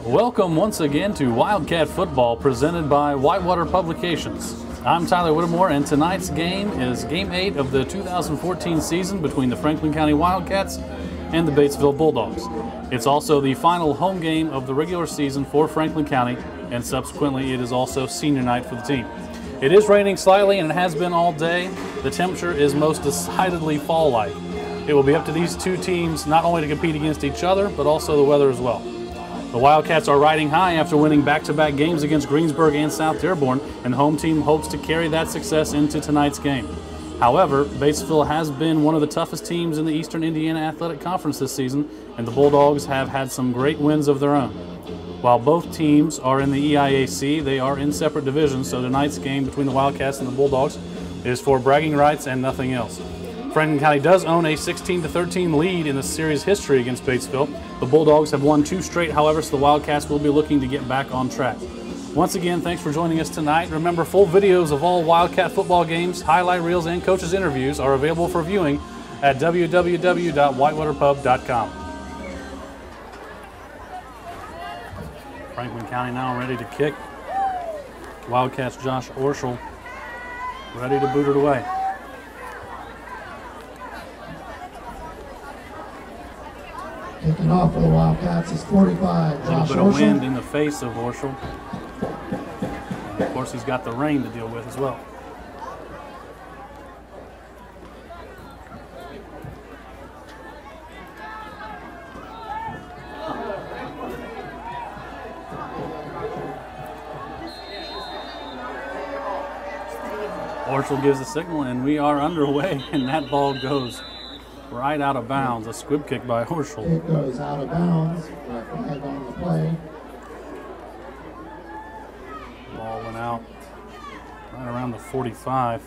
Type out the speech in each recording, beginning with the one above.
Welcome once again to Wildcat Football presented by Whitewater Publications. I'm Tyler Whittemore, and tonight's game is Game 8 of the 2014 season between the Franklin County Wildcats and the Batesville Bulldogs. It's also the final home game of the regular season for Franklin County, and subsequently it is also senior night for the team. It is raining slightly, and it has been all day. The temperature is most decidedly fall-like. It will be up to these two teams not only to compete against each other, but also the weather as well. The Wildcats are riding high after winning back-to-back games against Greensburg and South Dearborn, and the home team hopes to carry that success into tonight's game. However, Batesville has been one of the toughest teams in the Eastern Indiana Athletic Conference this season, and the Bulldogs have had some great wins of their own. While both teams are in the EIAC, they are in separate divisions, so tonight's game between the Wildcats and the Bulldogs is for bragging rights and nothing else. Franklin County does own a 16-13 lead in the series history against Batesville. The Bulldogs have won 2 straight, however, so the Wildcats will be looking to get back on track. Once again, thanks for joining us tonight. Remember, full videos of all Wildcat football games, highlight reels, and coaches' interviews are available for viewing at www.whitewaterpub.com. Franklin County now ready to kick. Wildcats Josh Orschel ready to boot it away. Kicking off for the Wildcats is 45, Josh A little bit Orschel. of wind in the face of Orschel. And of course, he's got the rain to deal with as well. Orschel gives the signal, and we are underway, and that ball goes right out of bounds. A squib kick by Orschel. It goes out of bounds. Flag on the play. Ball went out right around the 45.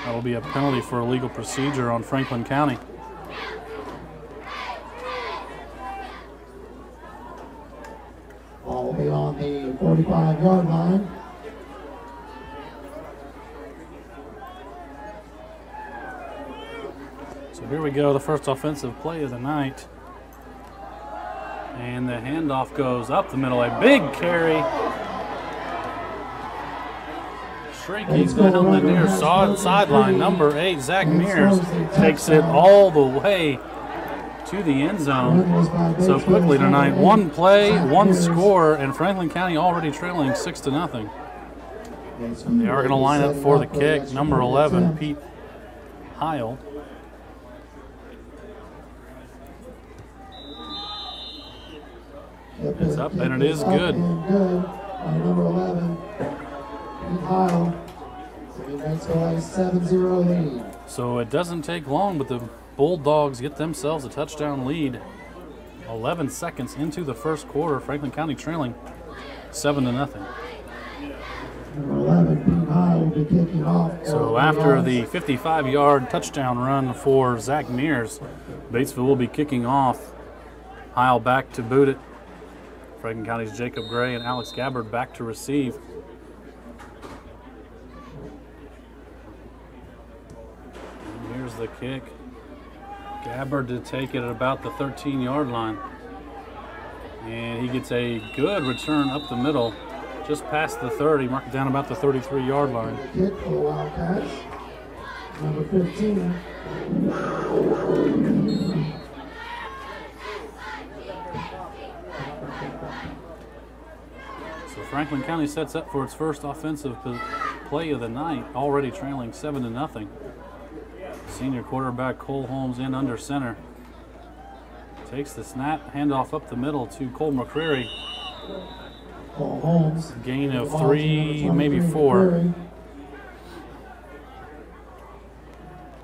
That'll be a penalty for illegal procedure on Franklin County. Ball will be on the 45-yard line. So here we go, the first offensive play of the night. And the handoff goes up the middle, a big carry. Shrinky's going to the near sideline. Number 8, Zach Mears, takes it all the way to the end zone. So quickly tonight, 1 play, 1 score, and Franklin County already trailing 6-0. They are going to line up for the kick. Number 11, Pete Heil. It's up, and it is good. Number 11, Pete Heil. So he makes a 7-0 lead. So it doesn't take long, but the Bulldogs get themselves a touchdown lead. 11 seconds into the first quarter, Franklin County trailing 7-0. Number 11, Pete Heil, will be kicking off. So after the 55-yard touchdown run for Zach Mears, Batesville will be kicking off. Heil back to boot it. Franklin County's Jacob Gray and Alex Gabbard back to receive. And here's the kick. Gabbard to take it at about the 13-yard line. And he gets a good return up the middle, just past the 30, marked down about the 33-yard line. Kick for the Wildcats. Number 15. So Franklin County sets up for its first offensive play of the night, already trailing 7-0. Senior quarterback Cole Holmes in under center. Takes the snap, handoff up the middle to Cole McCreary. Cole Holmes. Gain of 3, maybe 4.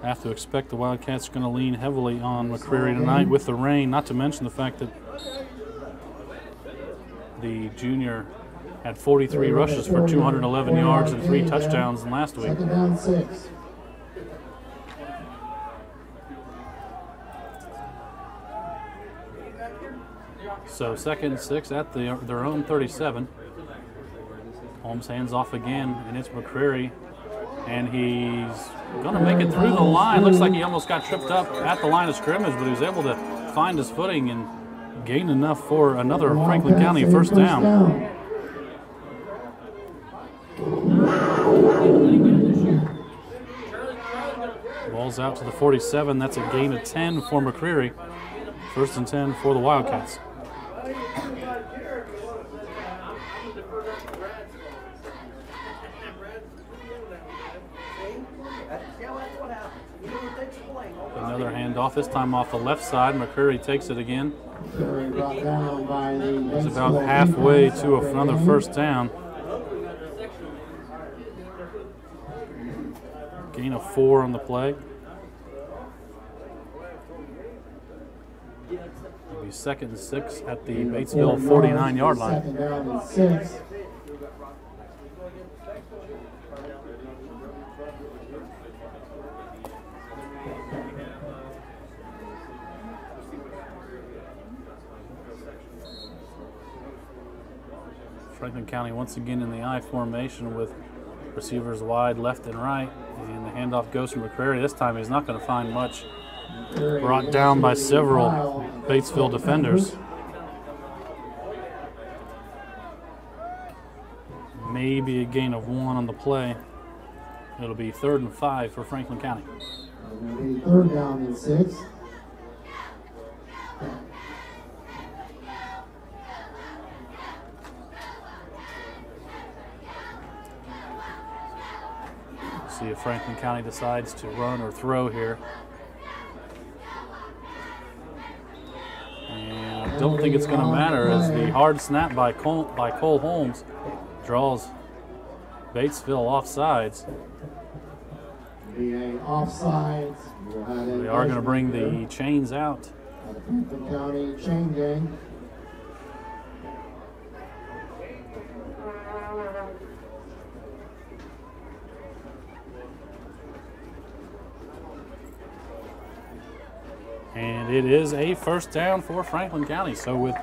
Have to expect the Wildcats are going to lean heavily on McCreary tonight with the rain, not to mention the fact that the junior had 43 rushes for 211 yards and 3 touchdowns last week. Second down 6. So 2nd and 6 at their own 37. Holmes hands off again, and it's McCreary And he's going to make it through the line. Looks like he almost got tripped up at the line of scrimmage, but he was able to find his footing and gain enough for another Franklin County first down. Ball's out to the 47. That's a gain of 10 for McCreary. First and 10 for the Wildcats. Another handoff, this time off the left side. McCreary takes it again. He's about halfway to another first down. Gain of 4 on the play. It'll be 2nd and 6 at the Batesville 49-yard line. 2nd down and 6. Franklin County once again in the I formation with receivers wide left and right, and the handoff goes to McCreary. This time he's not going to find much. Brought down by several Batesville defenders. Maybe a gain of 1 on the play. It'll be 3rd and 5 for Franklin County. 3rd down and 6. See if Franklin County decides to run or throw here. And I don't think it's going to matter as the hard snap by Cole Holmes draws Batesville offsides. They are going to bring the chains out. Franklin County chain gang. And it is a first down for Franklin County. So with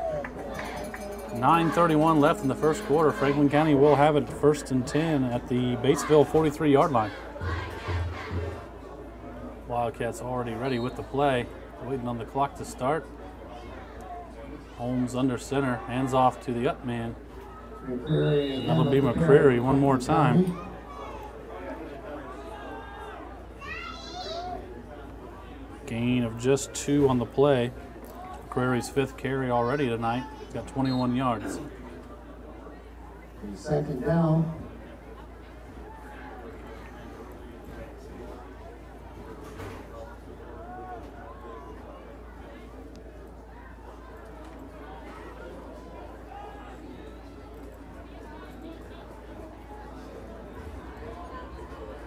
9:31 left in the first quarter, Franklin County will have it 1st and 10 at the Batesville 43-yard line. Wildcats already ready with the play, waiting on the clock to start. Holmes under center, hands off to the up man. That'll be McCreary one more time. Gain of just 2 on the play. McCreary's 5th carry already tonight. He's got 21 yards. 2nd down.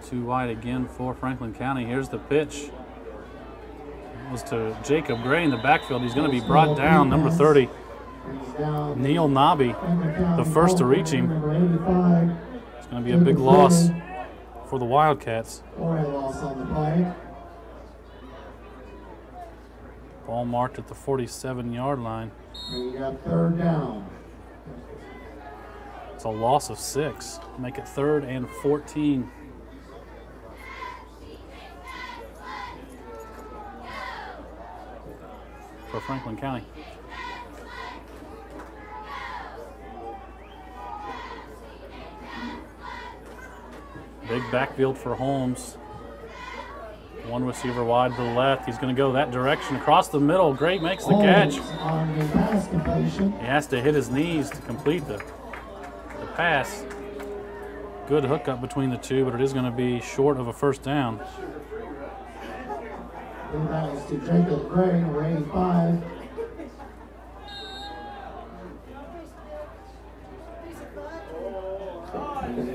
Too wide again for Franklin County. Here's the pitch. It was to Jacob Gray in the backfield. He's going to be brought down, number 30, Neil Nobby, the first to reach him. It's going to be a big loss for the Wildcats. Ball marked at the 47-yard line. You got 3rd down. It's a loss of 6. Make it 3rd and 14. For Franklin County. Big backfield for Holmes. One receiver wide to the left. He's going to go that direction across the middle. Gray makes the catch. He has to hit his knees to complete the pass. Good hookup between the two, but it is going to be short of a first down. Inbounds to Jacob Gray, number 85.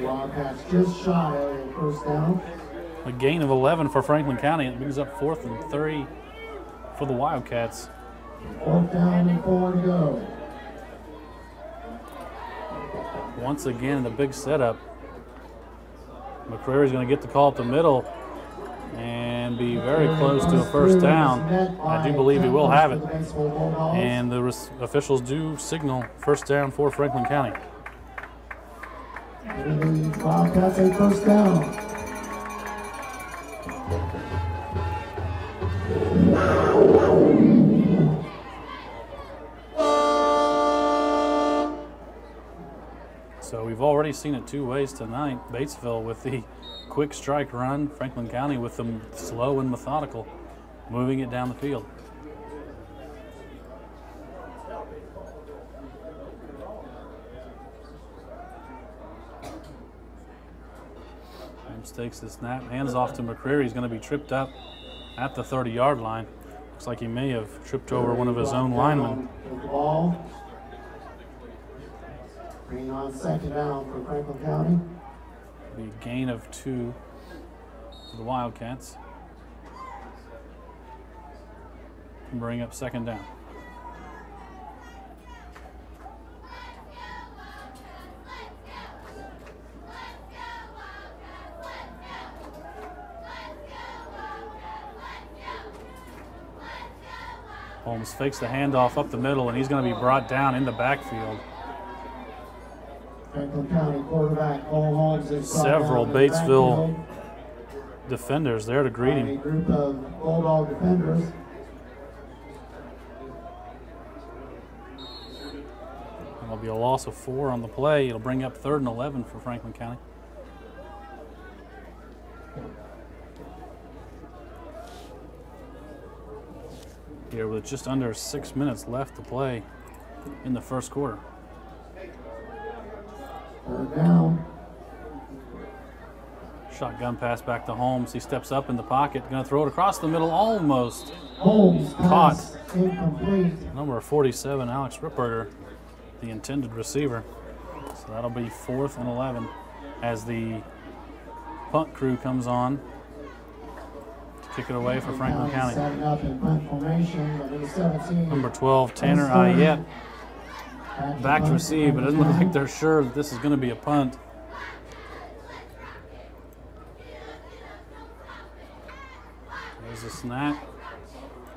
Wildcats just shy of the first down. A gain of 11 for Franklin County. It brings up 4th and 3 for the Wildcats. 4th down and 4 to go. Once again, the big setup. McCreary's going to get the call up the middle and be very close to a first down. I do believe he will have it. And the officials do signal first down for Franklin County. Wildcats a first down. So we've already seen it two ways tonight. Batesville with the quick strike run, Franklin County with them slow and methodical, moving it down the field. James takes the snap, hands off to McCreary. He's going to be tripped up at the 30-yard line. Looks like he may have tripped over one of his own linemen. Bring on second down for Franklin County. Be a gain of 2 for the Wildcats. Bring up second down. Holmes fakes the handoff up the middle, and he's going to be brought down in the backfield. Franklin County quarterback Cole Holmes is several Batesville defenders there to greet him. A group of Bulldog defenders. There'll be a loss of 4 on the play. It'll bring up 3rd and 11 for Franklin County. Here with just under 6 minutes left to play in the first quarter. Third down. Shotgun pass back to Holmes. He steps up in the pocket, going to throw it across the middle, almost Holmes caught. Incomplete. Number 47, Alex Ripperger, the intended receiver. So that'll be 4th and 11 as the punt crew comes on to kick it away for Franklin County. Setting up in punt formation, number 17. Number 12, Tanner Ayette, back to receive, but it doesn't look like they're sure that this is going to be a punt. There's a snap.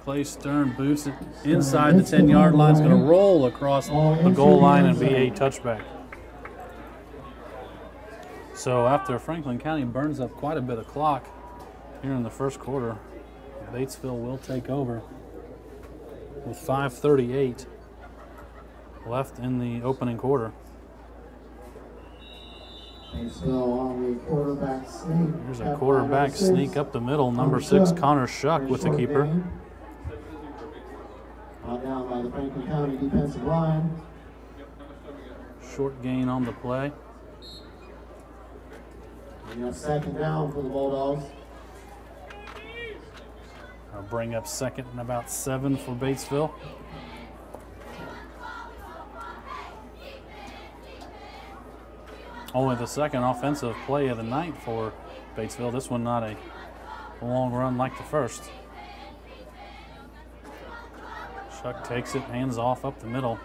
Clay Stern boosts it inside the 10-yard line. It's going to roll across the goal line and be a touchback. So after Franklin County burns up quite a bit of clock here in the first quarter, Batesville will take over with 5:38 left in the opening quarter. Batesville on the quarterback sneak. Here's a quarterback sneak up the middle. Number 6, Connor Shuck with the keeper. Brought down by the Franklin County defensive line. Short gain on the play. We have second down for the Bulldogs. I'll bring up 2nd and about 7 for Batesville. Only the 2nd offensive play of the night for Batesville. This one not a long run like the first. Shuck takes it, hands off up the middle.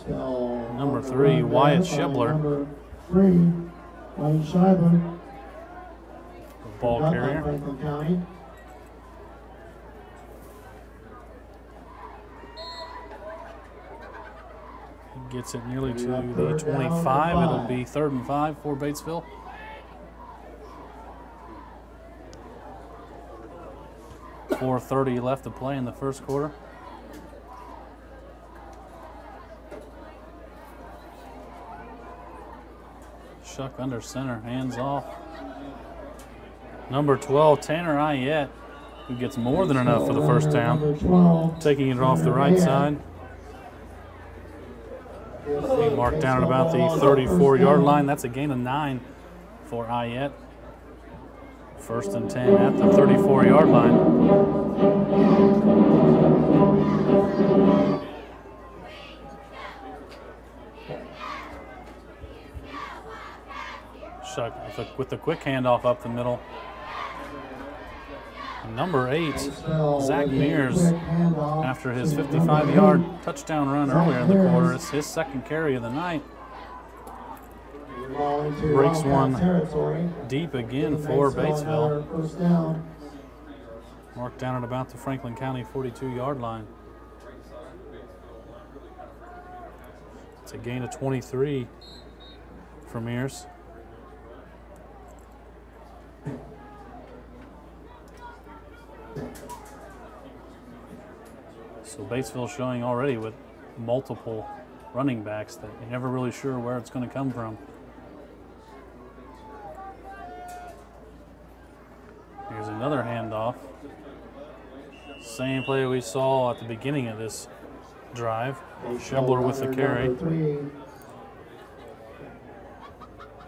Number 3, Wyatt Shibler. Number 3, Wyatt Shibler. The ball carrier. Franklin County. He gets it nearly to the 25. It'll be 3rd and 5 for Batesville. .430 left to play in the first quarter. Shuck under center, hands off. Number 12, Tanner Ayette, who gets more than enough for the first down. Taking it off the right side. Marked down at about the 34-yard line. That's a gain of 9 for Ayette. 1st and 10 at the 34-yard line. Shuck with the quick handoff up the middle. And number 8, Zach Mears, after his 55-yard touchdown run earlier in the quarter, it's his 2nd carry of the night. Breaks one deep again for Batesville. Marked down at about the Franklin County 42-yard line. It's a gain of 23 for Mears. So Batesville showing already with multiple running backs that you're never really sure where it's going to come from. Here's another handoff. Same play we saw at the beginning of this drive. Shebler with the carry.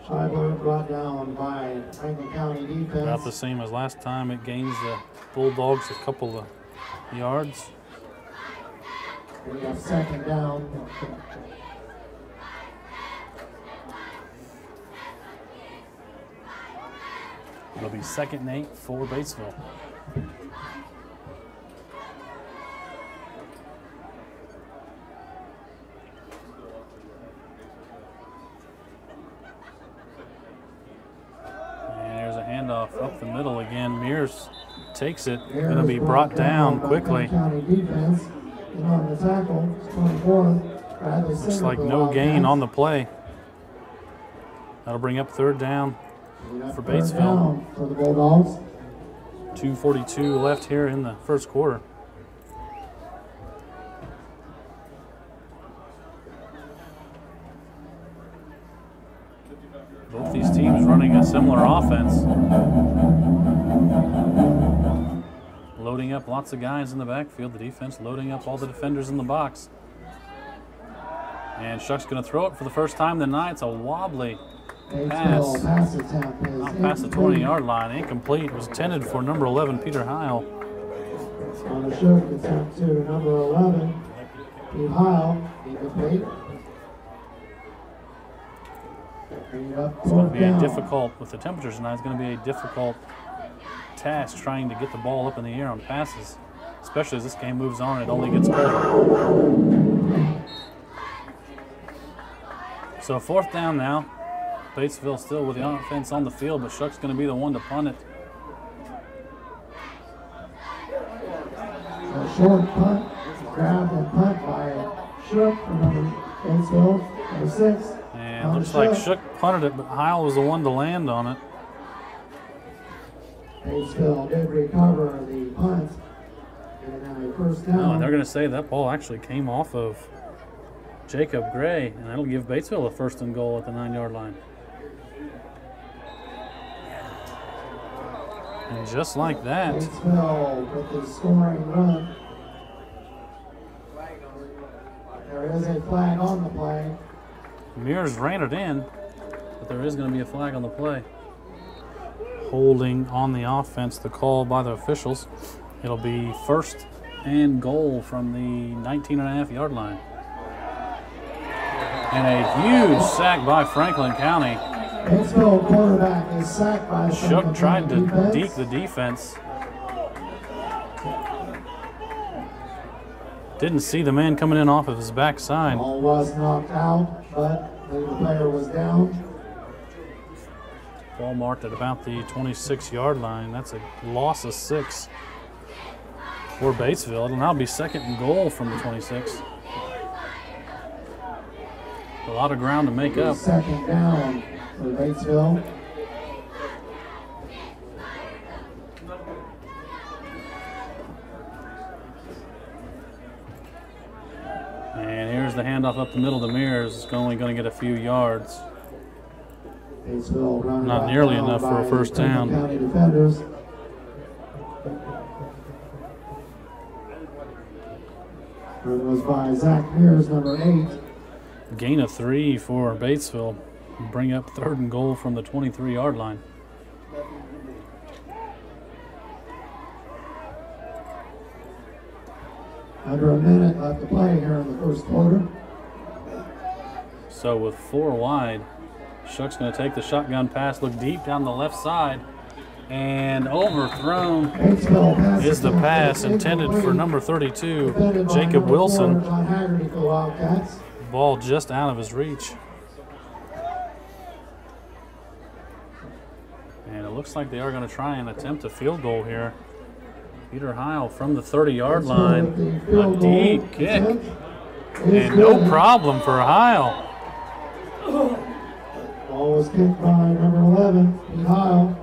Scheibler brought down by Franklin County defense. About the same as last time. It gains the Bulldogs a couple of yards. We have second down. It'll be 2nd and 8 for Batesville. Up the middle again. Mears takes it. Going to be brought down quickly. Looks like no gain on the play. That'll bring up 3rd down for Batesville. 2:42 left here in the first quarter. Both these teams running a similar offense. Loading up lots of guys in the backfield. The defense loading up all the defenders in the box. And Shuck's going to throw it for the first time tonight. It's a wobbly pass. Not past the 20-yard line. Incomplete. It was intended for number 11, Peter Heil. On the Shuck, it's up to number 11, Pete Heil. Incomplete. It's going to be a difficult, with the temperatures tonight, it's going to be a difficult task trying to get the ball up in the air on passes, especially as this game moves on and it only gets colder. So 4th down now. Batesville still with the offense on the field, but Shuck's going to be the one to punt it. A short punt, grabbed and punt by Shuck from Batesville, number 6. And looks like Shuck punted it, but Heil was the one to land on it. Batesville did recover the punt. And a 1st down. Oh, and they're going to say that ball actually came off of Jacob Gray, and that'll give Batesville a 1st and goal at the 9-yard line. And just like that, Batesville with the scoring run. There is a flag on the play. Mears ran it in, but there is going to be a flag on the play. Holding on the offense, the call by the officials. It'll be 1st and goal from the 19.5-yard line. And a huge sack by Franklin County. Batesville quarterback is sacked by Shuck tried to deke the defense. Didn't see the man coming in off of his backside. Ball was knocked out, but the player was down. Ball marked at about the 26-yard line. That's a loss of 6 for Batesville. It'll now be 2nd and goal from the 26. A lot of ground to make up. 2nd down for Batesville. And here's the handoff up the middle to Mears. It's only going to get a few yards. Not nearly enough for a 1st down. County defenders. It was by Zach Mears, number 8. Gain of 3 for Batesville. Bring up 3rd and goal from the 23-yard line. Under a minute left to play here in the first quarter. So with 4 wide, Shuck's going to take the shotgun pass, look deep down the left side, and overthrown is the pass intended for number 32, Jacob Wilson. Ball just out of his reach. And it looks like they are going to try and attempt a field goal here. Peter Heil from the 30-yard line. A deep kick. And no problem for Heil. Ball was kicked by number 11, Pete Heil.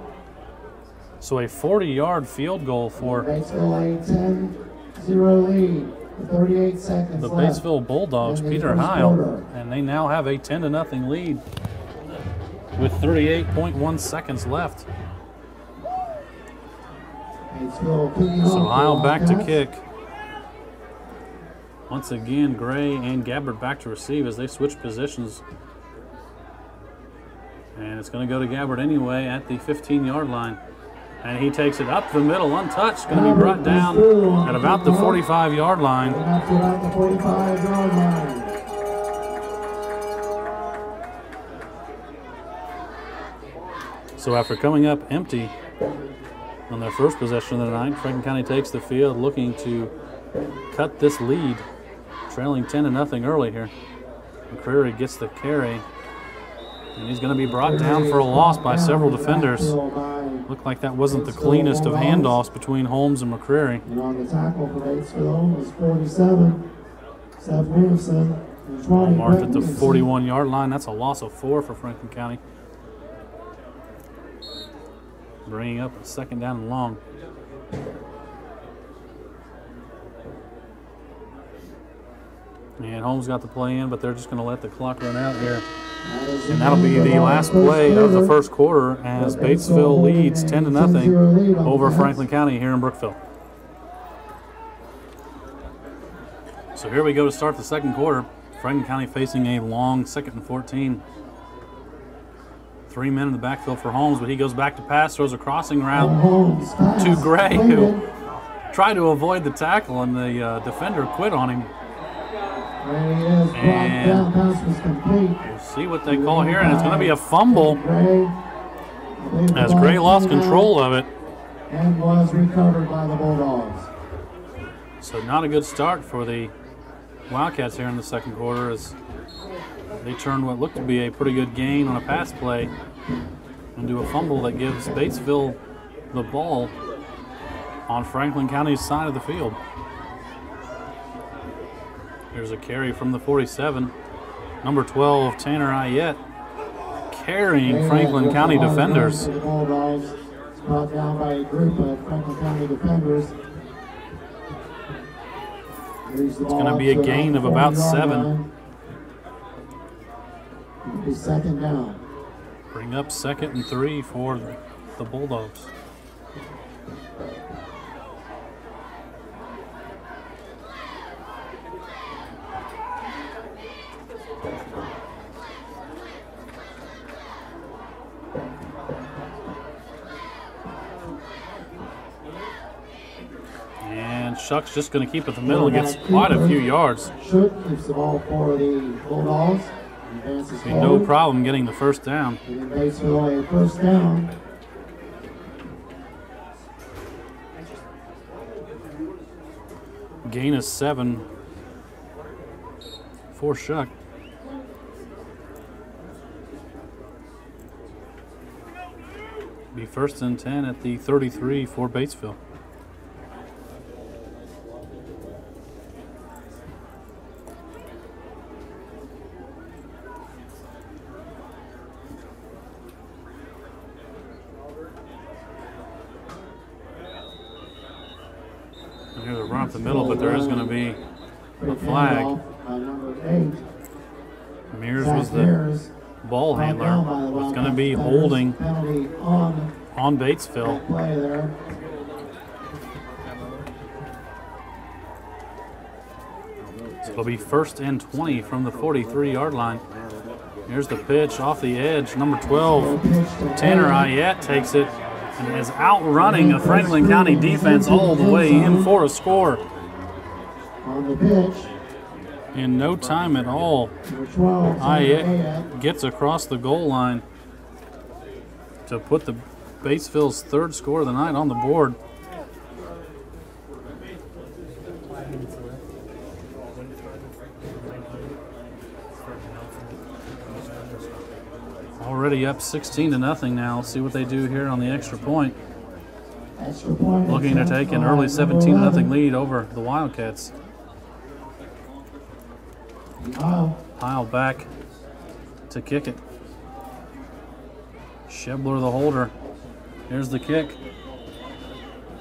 So a 40-yard field goal for Batesville a 10-0 lead. 38 seconds the left. Batesville Bulldogs, in the Peter first Heil, quarter. and they now have a 10-0 lead with 38.1 seconds left. Batesville kicking So off Heil the back to Wildcats. kick. Once again, Gray and Gabbard back to receive as they switch positions. And it's going to go to Gabbard anyway at the 15-yard line. And he takes it up the middle, untouched. Going to be brought down at about the 45-yard line. Up to about the 45-yard line. So after coming up empty on their first possession of the night, Franklin County takes the field looking to cut this lead, trailing 10-0 early here. McCreary gets the carry, and he's going to be brought down for a loss by several defenders. Looked like that wasn't the cleanest of handoffs between Holmes and McCreary. And on the tackle for Batesville was 47, Seth Williamson. And 20, Marked at the Williamson. 41-yard line. That's a loss of 4 for Franklin County. Bringing up a second down and long. And Holmes got the play in, but they're just going to let the clock run out here. And that'll be the last play of the first quarter as Batesville leads 10-0 over Franklin County here in Brookville. So here we go to start the second quarter. Franklin County facing a long 2nd and 14. 3 men in the backfield for Holmes, but he goes back to pass, throws a crossing route to Gray, who tried to avoid the tackle, and the defender quit on him. And we'll see what they call here, and it's going to be a fumble as Gray lost control of it. And was recovered by the Bulldogs. So not a good start for the Wildcats here in the second quarter as they turned what looked to be a pretty good gain on a pass play into a fumble that gives Batesville the ball on Franklin County's side of the field. Here's a carry from the 47. Number 12, Tanner Ayette, carrying Franklin County defenders. The Bulldogs brought down by a group of Franklin County defenders. It's going to be a gain of about 7. It'll be second down. Bring up 2nd and 3 for the Bulldogs. And Shuck's just going to keep it the middle. Gets quite a few yards. Shook keeps the ball for the Bulldogs. Be no problem getting the first down. And Batesville a first down. Gain of 7 for Shuck. Be first and 10 at the 33 for Batesville. Here's a run up the middle, but there is going to be a flag. Mears was the ball handler. It's going to be holding on Batesville. So it'll be first and 20 from the 43-yard line. Here's the pitch off the edge. Number 12, Tanner Ayette takes it and is outrunning a Franklin County defense all the way in for a score. On the pitch. In no time at all, Ayette gets across the goal line to put the Batesville's 3rd score of the night on the board. Already up 16-0 now. Let's see what they do here on the extra point. Looking to take an early 17-0 lead over the Wildcats. Heil back to kick it. Shebler the holder. Here's the kick.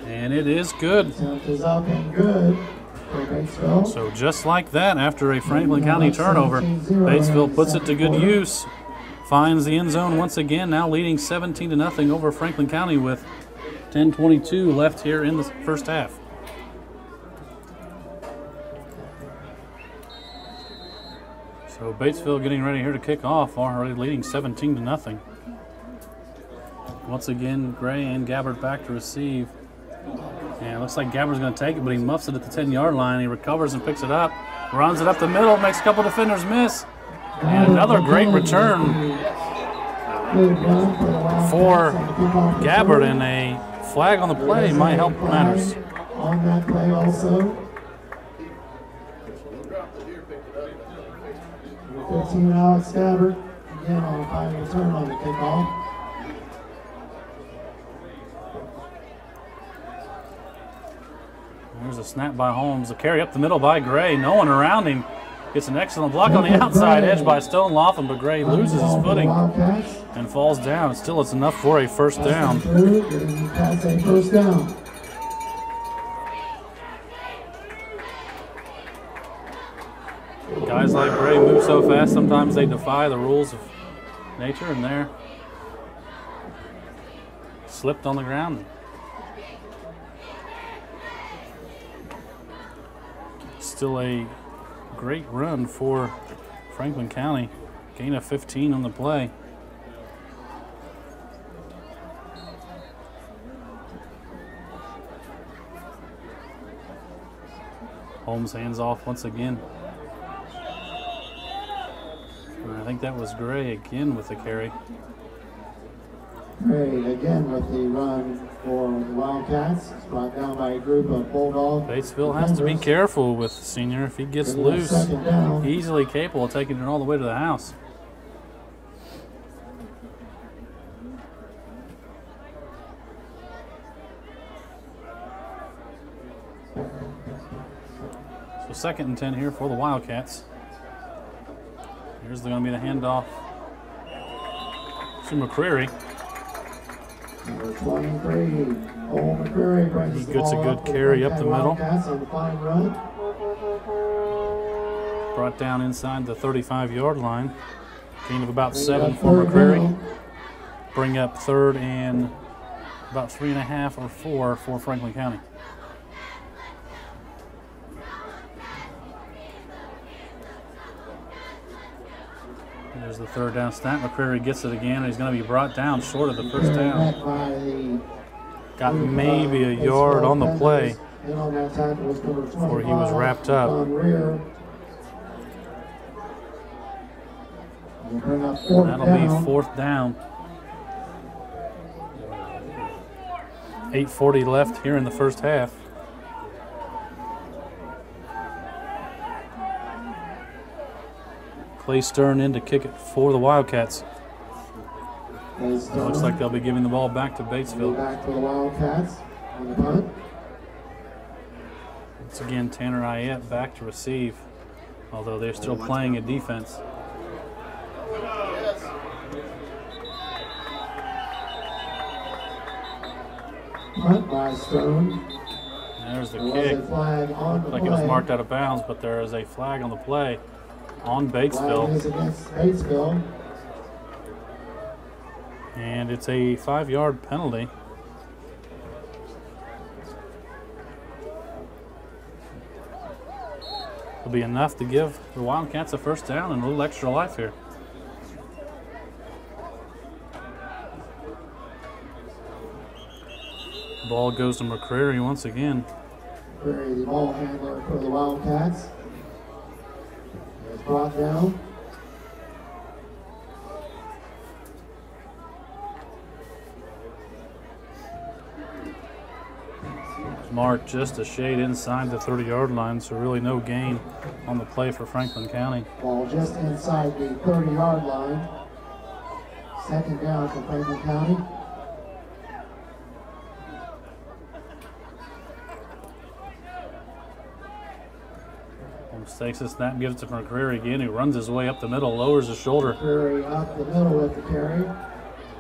And it is good. Attempt is up and good for Batesville. So just like that, after a Franklin County turnover, Batesville puts it to good use. Finds the end zone once again, now leading 17-0 over Franklin County with 10:22 left here in the first half. So Batesville getting ready here to kick off, already leading 17-0. Once again, Gray and Gabbard back to receive. And it looks like Gabbard's going to take it, but he muffs it at the 10-yard line. He recovers and picks it up, runs it up the middle, makes a couple defenders miss. And another great return for Gabbard, and a flag on the play might help matters. On that play also. 15, Alex Gabbard, again on a final return on the kickoff. There's a snap by Holmes, a carry up the middle by Gray. No one around him. Gets an excellent block on the outside edge by Stoneloffen, but Gray loses his footing and falls down. Still, it's enough for a first down. That's a first down. Guys like Gray move so fast, sometimes they defy the rules of nature, and there slipped on the ground. Still a great run for Franklin County. Gain of 15 on the play. Holmes hands off once again. And I think that was Gray again with the carry. Gray again with the run for the Wildcats. It's brought down by a group of Bulldog. Batesville has to be careful with the senior. If he gets loose, easily capable of taking it all the way to the house. So 2nd and 10 here for the Wildcats. Here's going to be the handoff to McCreary. Number 23, Cole McCreary brings he gets a good carry up the middle. Brought down inside the 35-yard line. Gain of about 7 for McCreary. Bring up 3rd and about 3.5 or 4 for Franklin County. There's the 3rd down snap. McCreary gets it again, and he's going to be brought down short of the first down. Got maybe a yard on the play before he was wrapped up. That'll be 4th down. 8:40 left here in the first half. Clay Stern in to kick it for the Wildcats. It looks like they'll be giving the ball back to Batesville. Back to the Wildcats on the punt. Once again, Tanner Ayette back to receive, although they're still playing a defense. Punt by Stone. There's the kick. Like it was marked out of bounds, but there is a flag on the play on Batesville. Flag is against Batesville. And it's a 5-yard penalty. It'll be enough to give the Wildcats a first down and a little extra life here. Ball goes to McCreary once again. McCreary, the ball handler for the Wildcats. It's brought down. Marked just a shade inside the 30-yard line, so really no gain on the play for Franklin County. Ball just inside the 30-yard line. 2nd down for Franklin County. Takes the snap, gives it to McCreary again, who runs his way up the middle, lowers his shoulder. McCreary up the middle with the carry.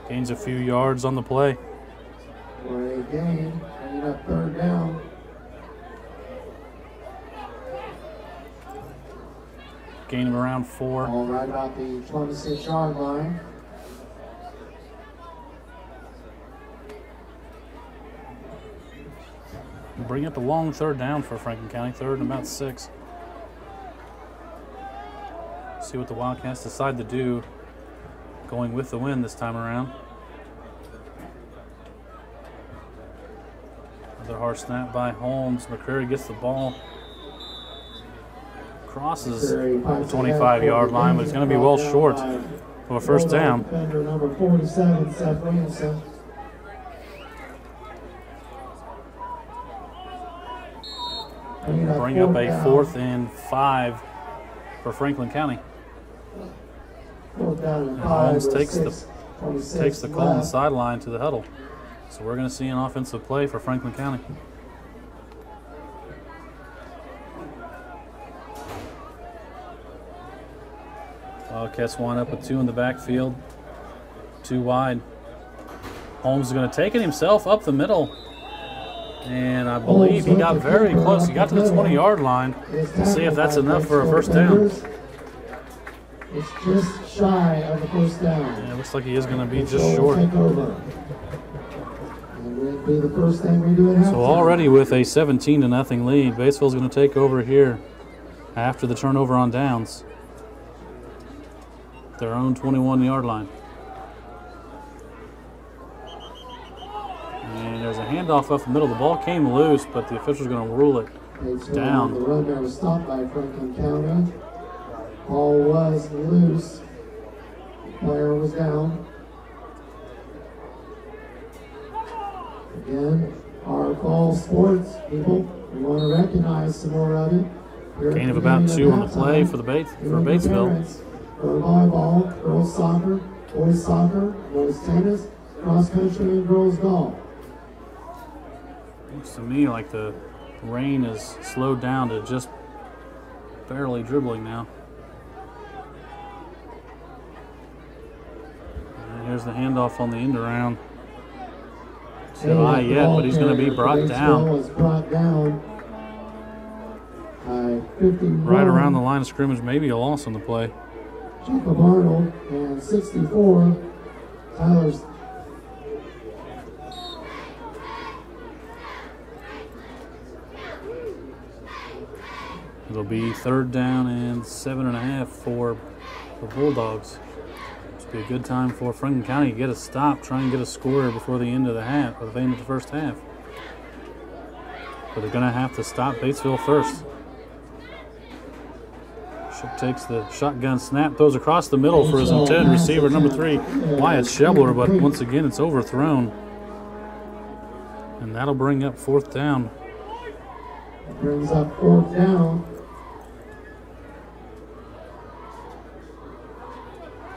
Gains a few yards on the play. For a gain, Bringing up third down. Gain of around 4. All right about the 26-yard line. Bring up a long third down for Franklin County, third and about 6. See what the Wildcats decide to do, going with the wind this time around. Another hard snap by Holmes. McCreary gets the ball. Crosses the 25-yard line, but it's going to be well short of a first down. Defender number 47, Seth Williamson. Bring up a 4th and 5 for Franklin County. And Holmes takes the call on the sideline to the huddle. So we're going to see an offensive play for Franklin County. Wildcats wind up with 2 in the backfield, 2 wide. Holmes is going to take it himself up the middle. And I believe he got very close. He got to the 20-yard line. We'll see if that's enough for a first down. It's just shy of the first down. Yeah, it looks like he is going to be just short. And it'll be the first thing we do at halftime. So already with a 17-0 lead, Batesville's going to take over here after the turnover on downs. Their own 21-yard line. And there's a handoff up the middle. The ball came loose, but the official's going to rule it down. The run there was stopped by Franklin County. Ball was loose. The player was down. Again, our fall sports people, we want to recognize some more of it. Gain of about 2 on the play for Batesville. For volleyball, girls soccer, boys soccer, boys tennis, cross country, and girls golf. Looks to me like the rain is slowed down to just barely dribbling now. And here's the handoff on the end around. So high yet, but he's going to be brought down. Right around the line of scrimmage, maybe a loss on the play. Jacob Arnold and 64, Tyler's. It'll be 3rd down and 7.5 for Bulldogs. This will be a good time for Franklin County to get a stop, try and get a score before the end of the half, or the end of the first half. But they're going to have to stop Batesville first. Shook takes the shotgun snap, throws across the middle for his intended receiver, number 3, Wyatt Schebler, but once again it's overthrown. And that'll bring up 4th down. Brings up 4th down.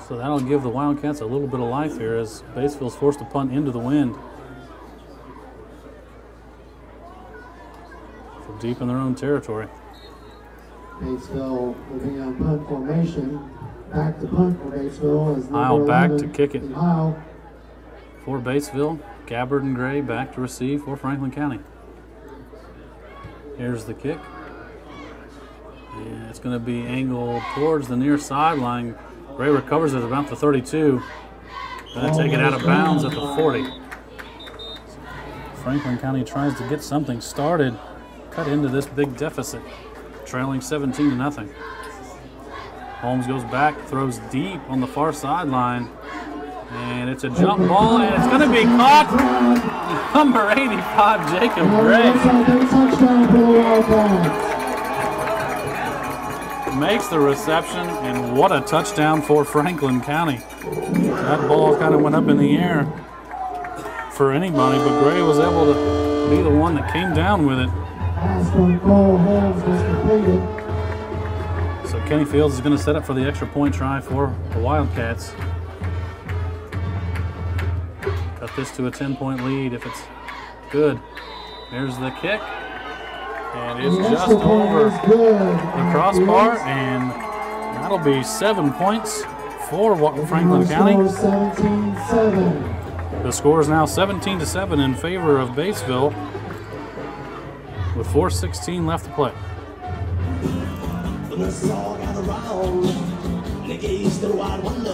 So that'll give the Wildcats a little bit of life here as Batesville's forced to punt into the wind. From deep in their own territory. Batesville moving on punt formation. Back to punt for Batesville. Isle back to kick it. Isle. For Batesville, Gabbard and Gray back to receive for Franklin County. Here's the kick. And it's going to be angled towards the near sideline. Gray recovers at about the 32. Going to take it out of bounds at the 40. Franklin County tries to get something started, cut into this big deficit, trailing 17-0. Holmes goes back, throws deep on the far sideline, and it's a jump ball, and it's going to be caught. Number 85, Jacob Gray, makes the reception, and what a touchdown for Franklin County. That ball kind of went up in the air for anybody, but Gray was able to be the one that came down with it. So Kenny Fields is going to set up for the extra point try for the Wildcats. Cut this to a 10-point lead if it's good. There's the kick. And it's just over the crossbar, and that'll be 7 points for Franklin County. The score is now 17-7 in favor of Batesville. with 4:16 left to play. Nurses all gather round, and they gazed in wide wonder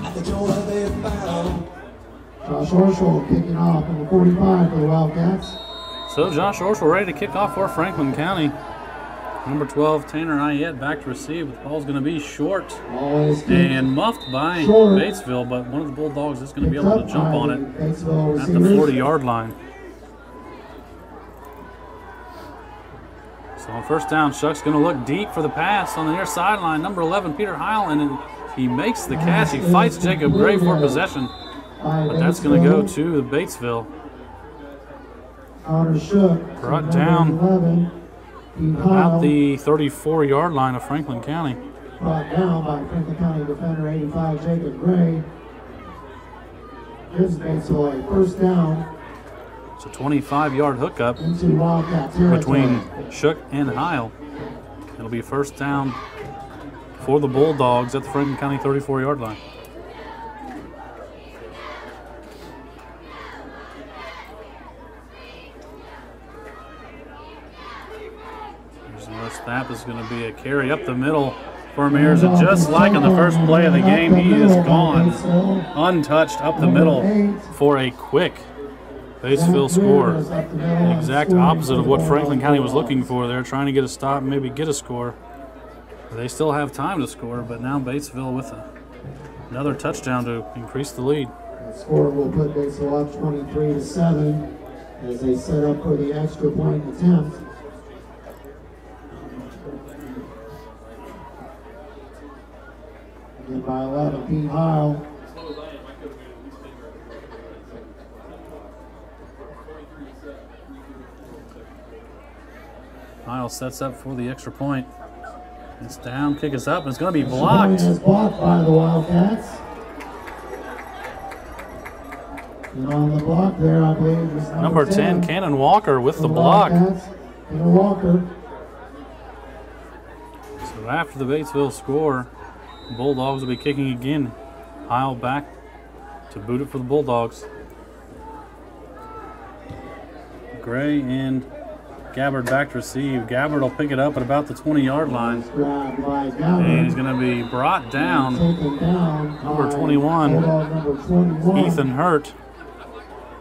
at the joy they had found. Josh Horschel kicking off on the 45 for the Wildcats. So Josh Horschel ready to kick off for Franklin County. Number 12, Tanner Ayette back to receive. The ball's going to be short and muffed by Batesville, but one of the Bulldogs is going to be able to jump on it at the 40-yard line. So on first down, Shuck's going to look deep for the pass on the near sideline. Number 11, Peter Heil, and he makes the catch. He fights Jacob Gray for possession, but that's going to go to Batesville. Brought down about the 34-yard line of Franklin County. Brought down by Franklin County defender 85, Jacob Gray. Gives Batesville a first down. It's a 25-yard hookup into Wildcat territory between Shook and Heil. It'll be first down for the Bulldogs at the Franklin County 34-yard line. There's another snap. Is going to be a carry up the middle for Mears. And just like on the first play of the game, he is gone untouched up the middle for a quick Batesville score. The exact opposite of what Franklin County was looking for. They're trying to get a stop, maybe get a score. They still have time to score, but now Batesville with another touchdown to increase the lead. The score will put Batesville up 23-7 as they set up for the extra point attempt. Again by 11, Pete Heil. Heil sets up for the extra point. It's down, kick is up, and it's going to be blocked. It's blocked by the Wildcats. And on the block there, I believe, is number 10, Cannon Walker with the block. Cannon Walker. So after the Batesville score, the Bulldogs will be kicking again. Heil back to boot it for the Bulldogs. Gray and Gabbard back to receive. Gabbard will pick it up at about the 20-yard line. And he's going to be brought down. Number 21, Ethan Hurt,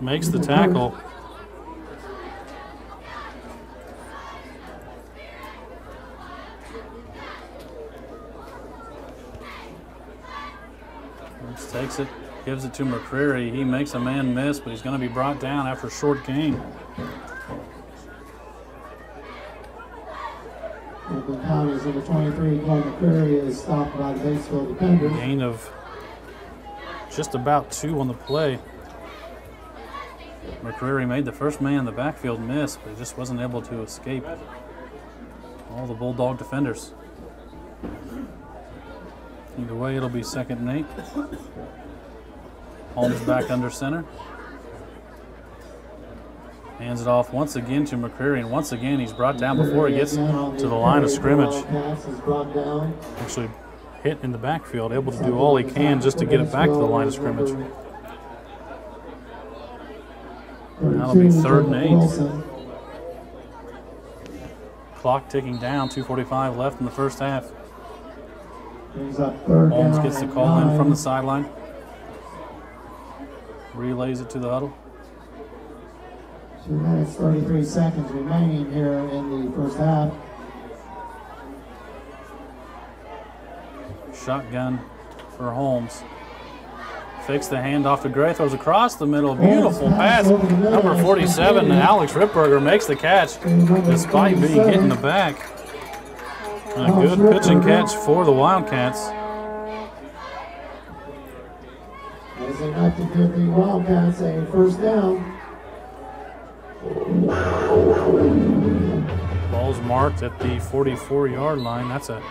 makes the tackle. Hurts takes it, gives it to McCreary. He makes a man miss, but he's going to be brought down after a short gain. Franklin County's number 23, Glenn McCreary, is stopped by the Batesville defenders. Gain of just about 2 on the play. McCreary made the first man in the backfield miss, but he just wasn't able to escape all the Bulldog defenders. Either way, it'll be 2nd and 8. Holmes back under center. Hands it off once again to McCreary, and once again he's brought down before he gets to the line of scrimmage. Actually hit in the backfield, able to do all he can just to get it back to the line of scrimmage. That'll be 3rd and 8. Clock ticking down, 2:45 left in the first half. Holmes gets the call in from the sideline. Relays it to the huddle. 2 minutes, 33 seconds remaining here in the first half. Shotgun for Holmes. Fakes the handoff to Gray, throws across the middle. Beautiful pass. Number 47, Alex Ripberger makes the catch despite being hit in the back. And a good pitch and catch for the Wildcats. That's enough to give the Wildcats a first down. Ball's marked at the 44-yard line. That's a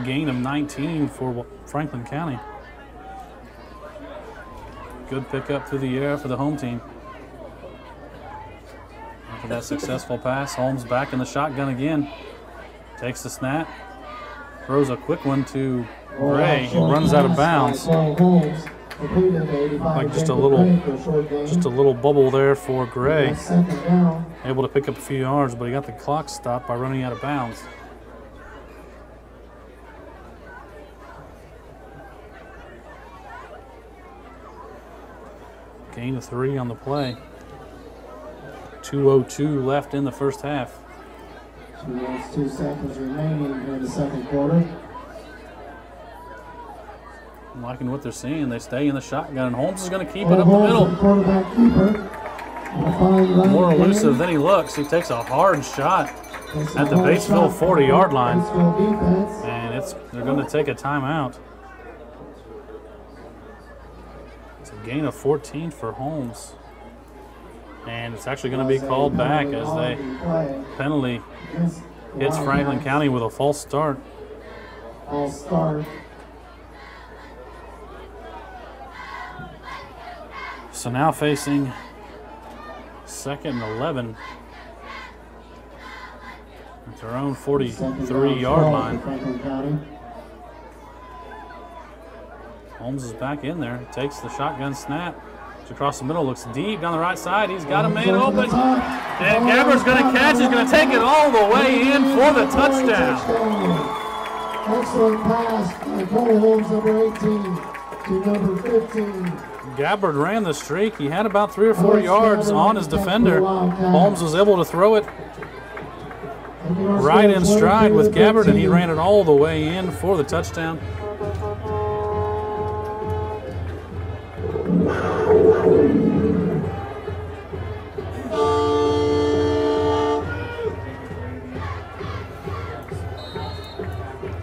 gain of 19 for Franklin County. Good pickup through the air for the home team. After that successful pass, Holmes back in the shotgun again. Takes the snap. Throws a quick one to Gray, who runs out of bounds. Completed 85. Like just a Jacob little, Gray for a short gain. just a little bubble there for Gray. Second down. Able to pick up a few yards, but he got the clock stopped by running out of bounds. Gain of 3 on the play. 2:02 left in the first half. 2 minutes, 2 seconds remaining in the second quarter. I'm liking what they're seeing. They stay in the shotgun, and Holmes is going to keep it up the middle. Quarterback keeper. More elusive than he looks. He takes a hard shot at the Batesville 40-yard line, and they're going to take a timeout. It's a gain of 14 for Holmes, and it's actually going to be called back as the penalty hits Franklin County with a false start. False start. So now facing 2nd and 11 at their own 43-yard line. Holmes is back in there. Takes the shotgun snap. It's across the middle. Looks deep down the right side. He's got a man open. And Gabbard's going to catch. He's going to take it all the way in for the touchdown. Excellent pass by Cole Holmes, number 18 to number 15. Gabbard ran the streak. He had about 3 or 4 yards on his defender. Holmes was able to throw it right in stride with Gabbard, and he ran it all the way in for the touchdown.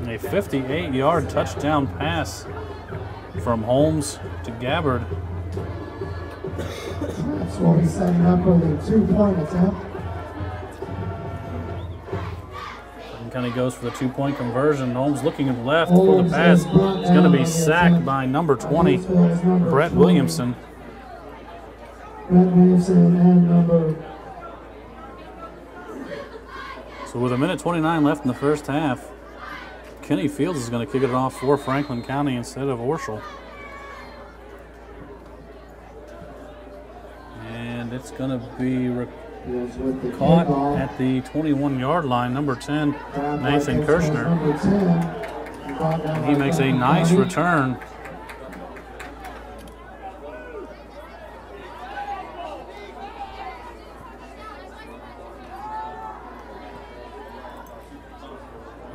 A 58-yard touchdown pass from Holmes to Gabbard. That's what he's setting up with a 2-point attempt. And kind of goes for the 2-point conversion. Holmes looking left for the pass. He's going to be sacked by number 20, Brett Williamson. Brett Williamson and number. So with 1:29 left in the first half, Kenny Fields is going to kick it off for Franklin County instead of Orshel. And it's going to be caught at the 21-yard line, number 10, Nathan Kirshner. He makes a nice return.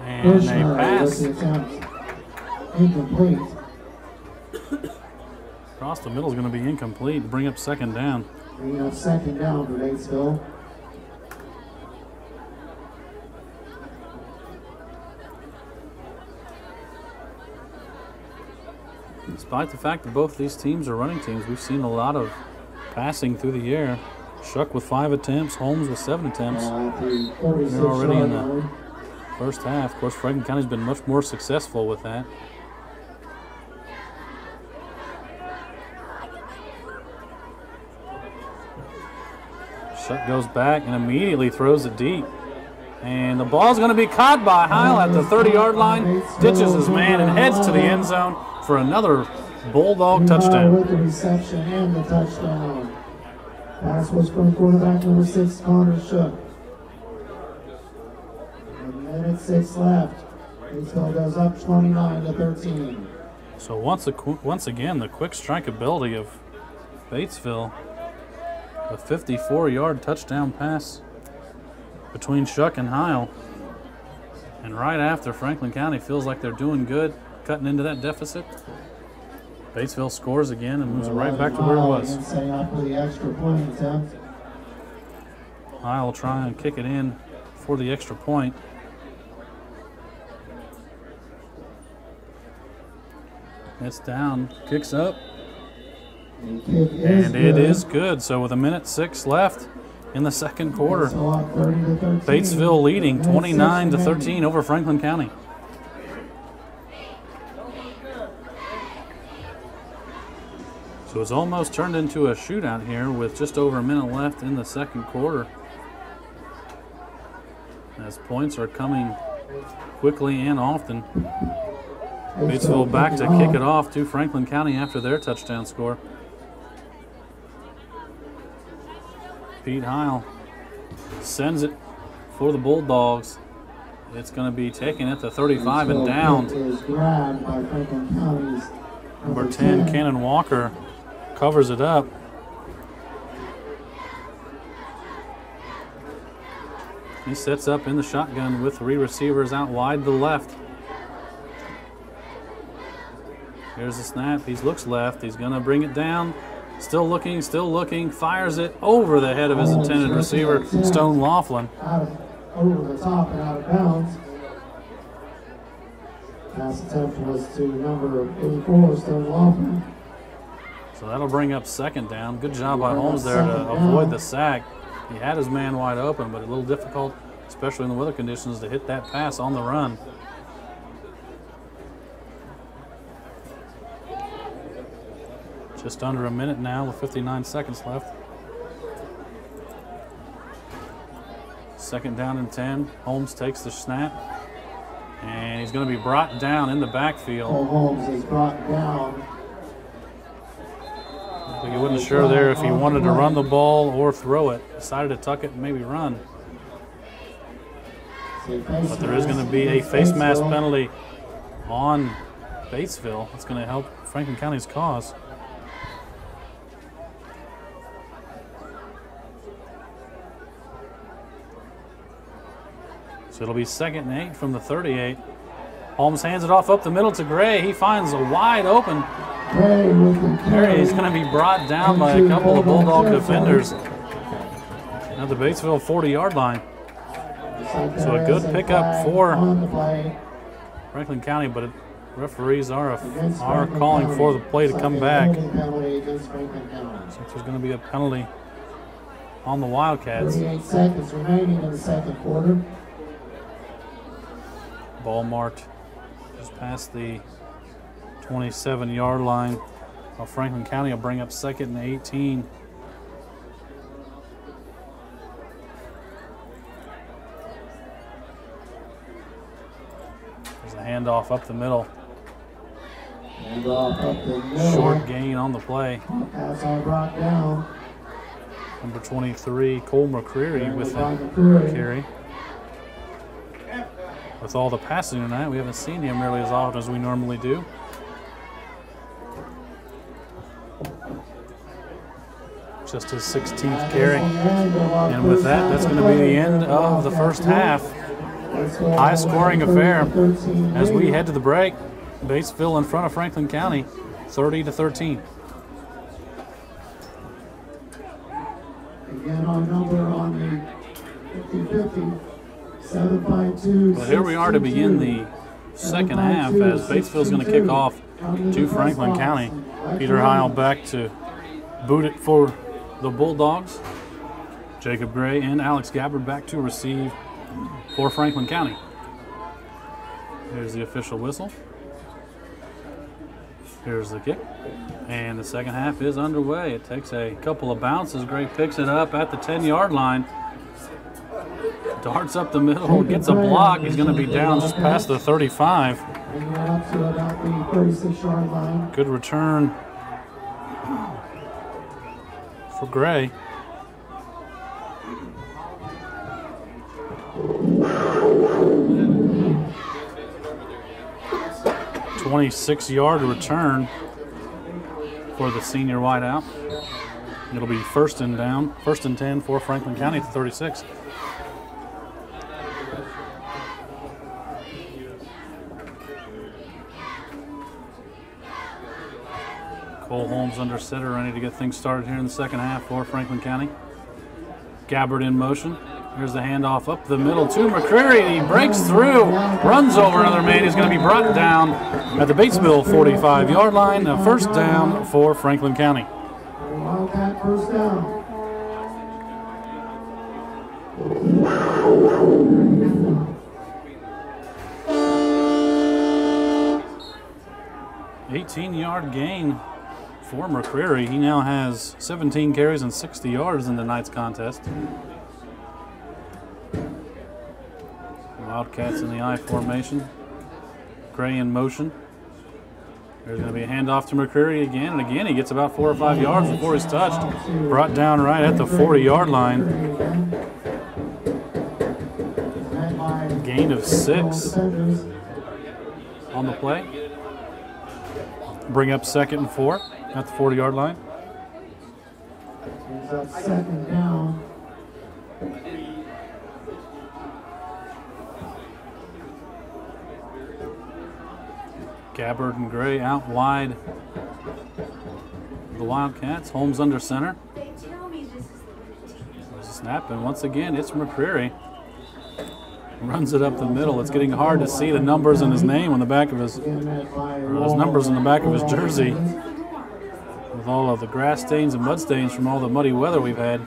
And a pass incomplete. Across the middle is going to be incomplete. Bring up 2nd down. Bring up 2nd down for Batesville. Despite the fact that both these teams are running teams, we've seen a lot of passing through the air. Shuck with 5 attempts, Holmes with 7 attempts. They're already in the first half. Of course, Franklin County's been much more successful with that. Shuck goes back and immediately throws it deep. And the ball's going to be caught by Heil at the 30-yard line. Ditches his man and heads to the end zone for another Bulldog touchdown. With the reception and the touchdown. Pass was from quarterback number 6, Connor Shook. 1:06 left. Batesville goes up 29-13. So once again, the quick strike ability of Batesville. A 54-yard touchdown pass between Shuck and Heil. And right after, Franklin County feels like they're doing good, cutting into that deficit. Batesville scores again and moves it right back to where it was. Setting up for the extra point attempt. Heil will try and kick it in for the extra point. It's down, kicks up, and it is good. So with 1:06 left in the second quarter, Batesville leading 29-13 over Franklin County. So it's almost turned into a shootout here with just over a minute left in the second quarter, as points are coming quickly and often. Batesville back to kick it off to Franklin County after their touchdown score. Pete Heil sends it for the Bulldogs. It's going to be taken at the 35 and down. Number 10, Cannon Walker, covers it up. He sets up in the shotgun with 3 receivers out wide to the left. Here's the snap. He looks left. He's going to bring it down. Still looking, fires it over the head of his intended receiver, Stone Laughlin. Over the top and out of bounds. Pass attempt was to number 84, Stone Laughlin. So that'll bring up second down. Good job by Holmes there to avoid the sack. He had his man wide open, but a little difficult, especially in the weather conditions, to hit that pass on the run. Just under a minute now with 59 seconds left. Second down and 10. Holmes takes the snap, and he's going to be brought down in the backfield. Holmes is brought down. He wasn't sure there if he wanted to run the ball or throw it. Decided to tuck it and maybe run. But there is going to be a face mask penalty on Batesville. That's going to help Franklin County's cause. So it'll be 2nd and 8 from the 38. Holmes hands it off up the middle to Gray. He finds a wide open. He's going to be brought down by a couple of Bulldog defenders at the Batesville 40-yard line. So a good pickup for Franklin County, but referees are calling for the play to come back. So there's going to be a penalty on the Wildcats. 38 seconds remaining in the second quarter. Ball marked just past the 27-yard line. Well, Franklin County will bring up 2nd and 18. There's a handoff up the middle. Short gain on the play. Pass all brought down. Number 23, Cole McCreary with the carry. With all the passing tonight, we haven't seen him nearly as often as we normally do. Just his 16th carry. And with that, that's going to be the end of the first half. High-scoring affair as we head to the break. Batesville in front of Franklin County, 30-13. Again, our number on the 50-50. 752. But here we are to begin the second half as Batesville's going to kick off to Franklin County. Peter Heil back to boot it for the Bulldogs. Jacob Gray and Alex Gabbard back to receive for Franklin County. Here's the official whistle. Here's the kick. And the second half is underway. It takes a couple of bounces. Gray picks it up at the 10-yard line. Darts up the middle, gets a block. He's going to be down just past the 35. Good return for Gray. 26-yard return for the senior wideout. It'll be 1st and down, 1st and 10 for Franklin County at the 36. Cole Holmes under center, ready to get things started here in the second half for Franklin County. Gabbard in motion. Here's the handoff up the middle to McCreary. He breaks through, runs over another man. He's going to be brought down at the Batesville 45-yard line. A 1st down for Franklin County. Wildcat 1st down. 18-yard gain for McCreary. He now has 17 carries and 60 yards in tonight's contest. Wildcats in the I formation. Gray in motion. There's going to be a handoff to McCreary again, and again he gets about 4 or 5 yards before he's touched. Brought down right at the 40-yard line. Gain of 6 on the play. Bring up 2nd and 4 at the 40-yard line. Brings up 2nd down. Gabbard and Gray out wide. The Wildcats. Holmes under center. There's a snap, and once again it's McCreary. Runs it up the middle. It's getting hard to see the numbers in his name on the back of his, or those numbers on the back of his jersey, with all of the grass stains and mud stains from all the muddy weather we've had.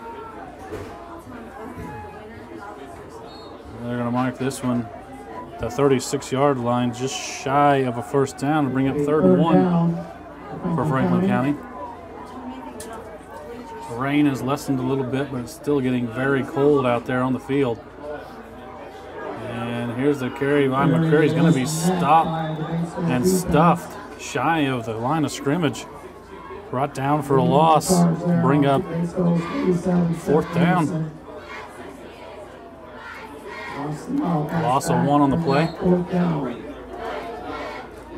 They're going to mark this one the 36-yard line, just shy of a 1st down, to bring up 3rd and 1 for Franklin County. The rain has lessened a little bit, but it's still getting very cold out there on the field. And here's the carry by McCreary. He's going to be stopped and stuffed shy of the line of scrimmage. Brought down for a loss. Bring up 4th down. Loss of 1 on the play.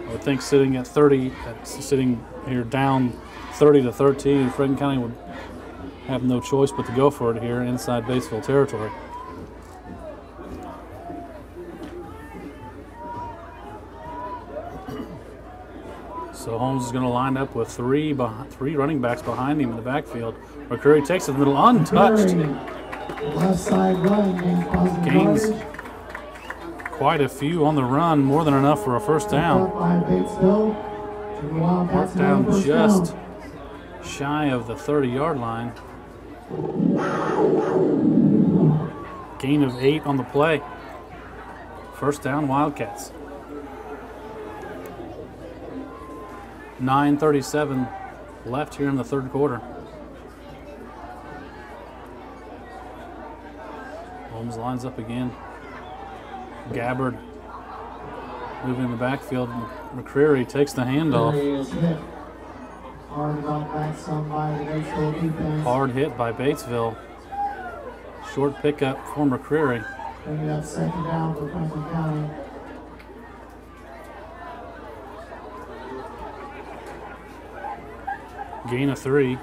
I would think sitting at 30, sitting here down 30-13, Franklin County would have no choice but to go for it here inside Batesville territory. So Holmes is going to line up with three running backs behind him in the backfield. McCreary takes it to the middle, untouched. Left side run. Gains quite a few on the run, more than enough for a 1st down. Marked down just shy of the 30-yard line. Gain of 8 on the play. 1st down, Wildcats. 9:37 left here in the 3rd quarter. Holmes lines up again. Gabbard moving in the backfield. McCreary takes the handoff. Hard hit by Batesville. Short pickup for McCreary. Bringing up 2nd down for Franklin County. Gain of 3.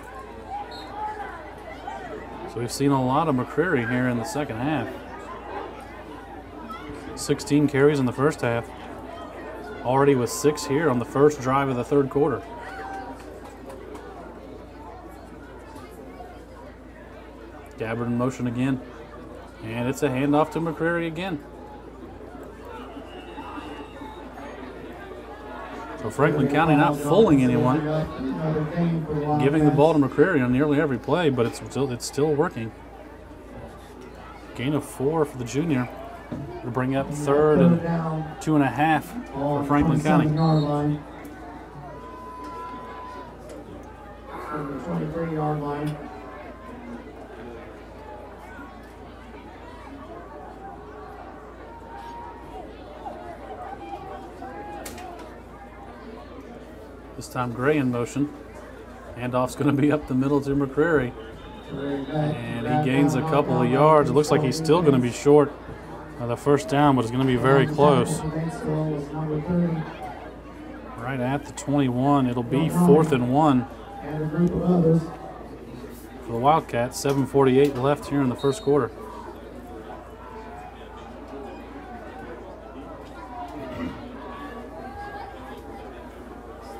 So we've seen a lot of McCreary here in the 2nd half. 16 carries in the 1st half. Already with 6 here on the 1st drive of the 3rd quarter. Gabbard in motion again. And it's a handoff to McCreary again. So Franklin County not fooling anyone, giving the ball to McCreary on nearly every play, but it's still working. Gain of 4 for the junior to bring up 3rd and 2.5 for Franklin County. 23-yard line. This time Gray in motion. Handoff's going to be up the middle to McCreary. And he gains a couple of yards. It looks like he's still going to be short of the 1st down, but it's going to be very close. Right at the 21. It'll be 4th and 1 for the Wildcats. 7:48 left here in the 1st quarter.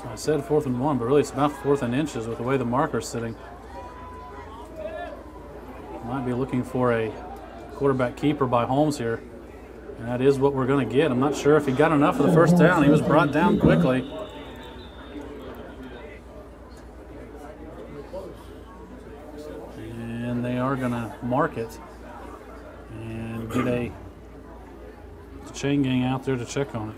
I said 4th and 1, but really it's about 4th and inches with the way the marker's sitting. Might be looking for a quarterback keeper by Holmes here, and that is what we're going to get. I'm not sure if he got enough of the 1st down. He was brought down quickly. And they are going to mark it and get the chain gang out there to check on it.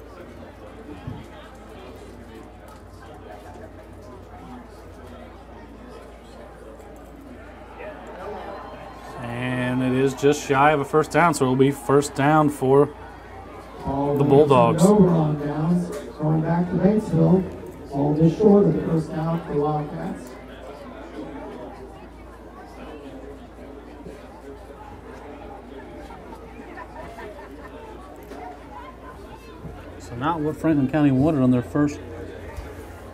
And it is just shy of a 1st down, so it will be 1st down for the Bulldogs. Going back to Batesville. All just short of the first down for Wildcats. So not what Franklin County wanted on their first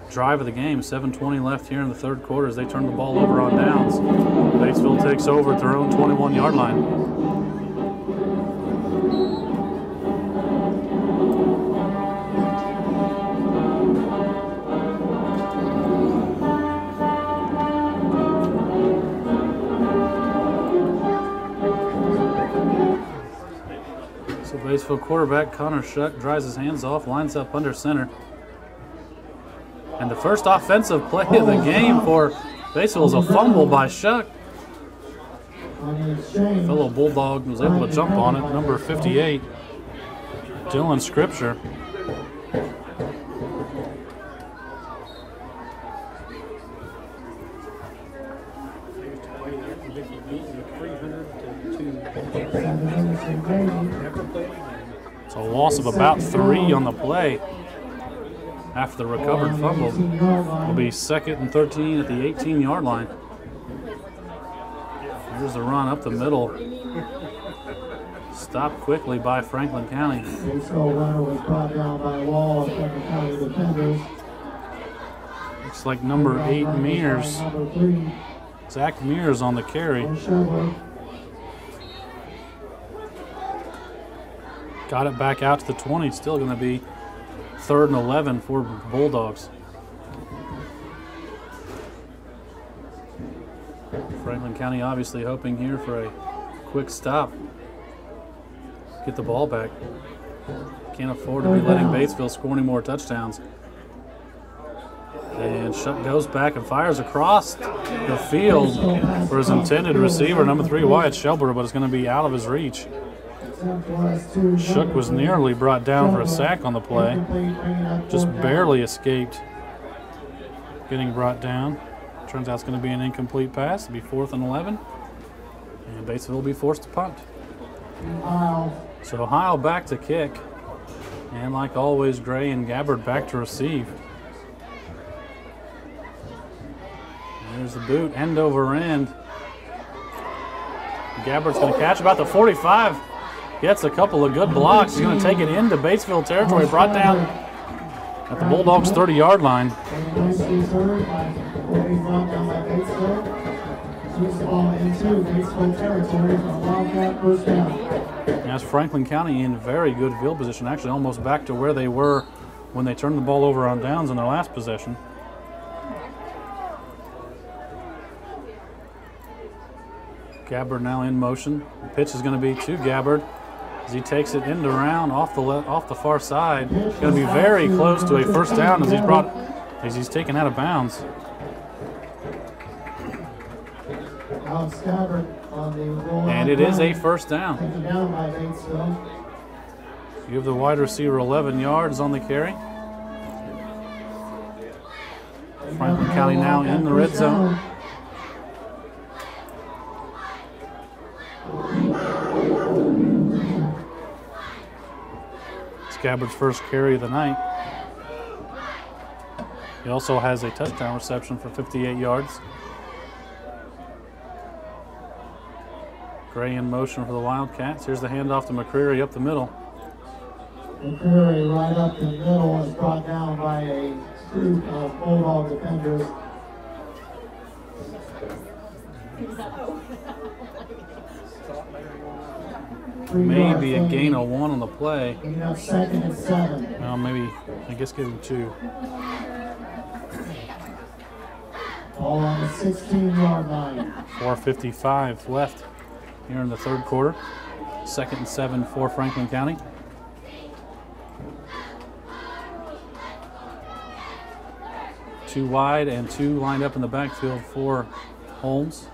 drive of the game. 7:20 left here in the third quarter as they turn the ball over on downs. Batesville takes over at their own 21-yard line. So Batesville quarterback Connor Shuck dries his hands off, lines up under center. And the first offensive play of the game for Batesville is a fumble by Shuck. Fellow Bulldog was able to jump on it, number 58, Dylan Scripture. So a loss of about 3 on the play after the recovered fumble. Will be 2nd and 13 at the 18-yard line. Here's the run up the middle. Stopped quickly by Franklin County. Runner was brought down by a wall of Franklin County defenders. Looks like number 8 Mears. Zach Mears on the carry. Got it back out to the 20. Still going to be 3rd and 11 for Bulldogs. Franklin County obviously hoping here for a quick stop. Get the ball back. Can't afford to be letting Batesville score any more touchdowns. And Shuck goes back and fires across the field for his intended receiver, number 3 Wyatt Shelber, but it's going to be out of his reach. Shuck was nearly brought down for a sack on the play. Just barely escaped getting brought down. Turns out it's going to be an incomplete pass. It'll be 4th and 11. And Batesville will be forced to punt. So Heil back to kick. And like always, Gray and Gabbard back to receive. There's the boot, end over end. Gabbard's going to catch about the 45. Gets a couple of good blocks. He's going to take it into Batesville territory. Brought down at the Bulldogs' 30-yard line. As Franklin County in very good field position, actually almost back to where they were when they turned the ball over on downs in their last possession. Gabbard now in motion. The pitch is going to be to Gabbard as he takes it into round off the far side. It's going to be very close to a first down as he's taken out of bounds. And it is a first down. You have the wide receiver 11 yards on the carry. Franklin County now in the red zone. It's Gabbard's first carry of the night. He also has a touchdown reception for 58 yards. Gray in motion for the Wildcats. Here's the handoff to McCreary up the middle. McCreary right up the middle is brought down by a group of Bulldog defenders. Maybe a gain of 1 on the play. 2nd and 7. Well, maybe, I guess give him 2. All on the 16-yard line. 4:55 left here in the third quarter. 2nd and 7 for Franklin County. Two wide and 2 lined up in the backfield for Holmes.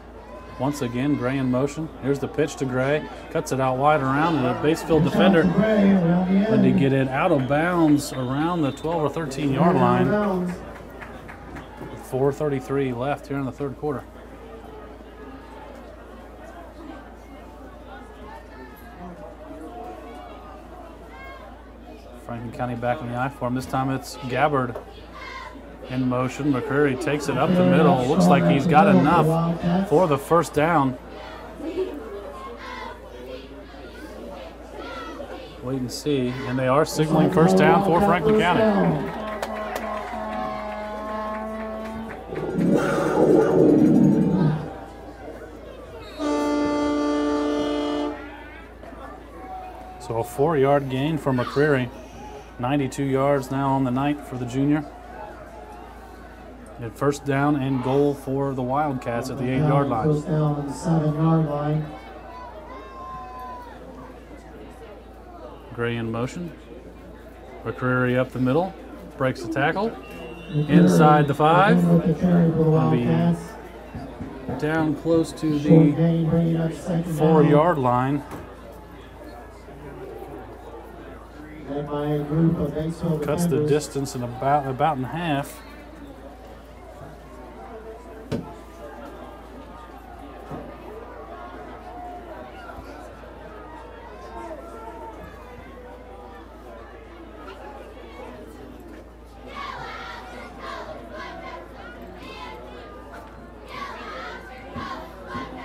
Once again, Gray in motion. Here's the pitch to Gray. Cuts it out wide around the Batesville defender. But to get it out of bounds around the 12 or 13-yard line. 4:33 left here in the third quarter. Franklin County back in the I form. This time it's Gabbard in motion. McCreary takes it up the middle. Looks like he's got enough for the first down. Wait and see. And they are signaling first down for Franklin County. So a 4-yard gain for McCreary. 92 yards now on the night for the junior. And first down and goal for the Wildcats at the 8-yard line. First down on the 7-yard line. Gray in motion. McCreary up the middle. Breaks the tackle. Inside the 5. Will be down close to the 4-yard line. Cuts the distance in about in half.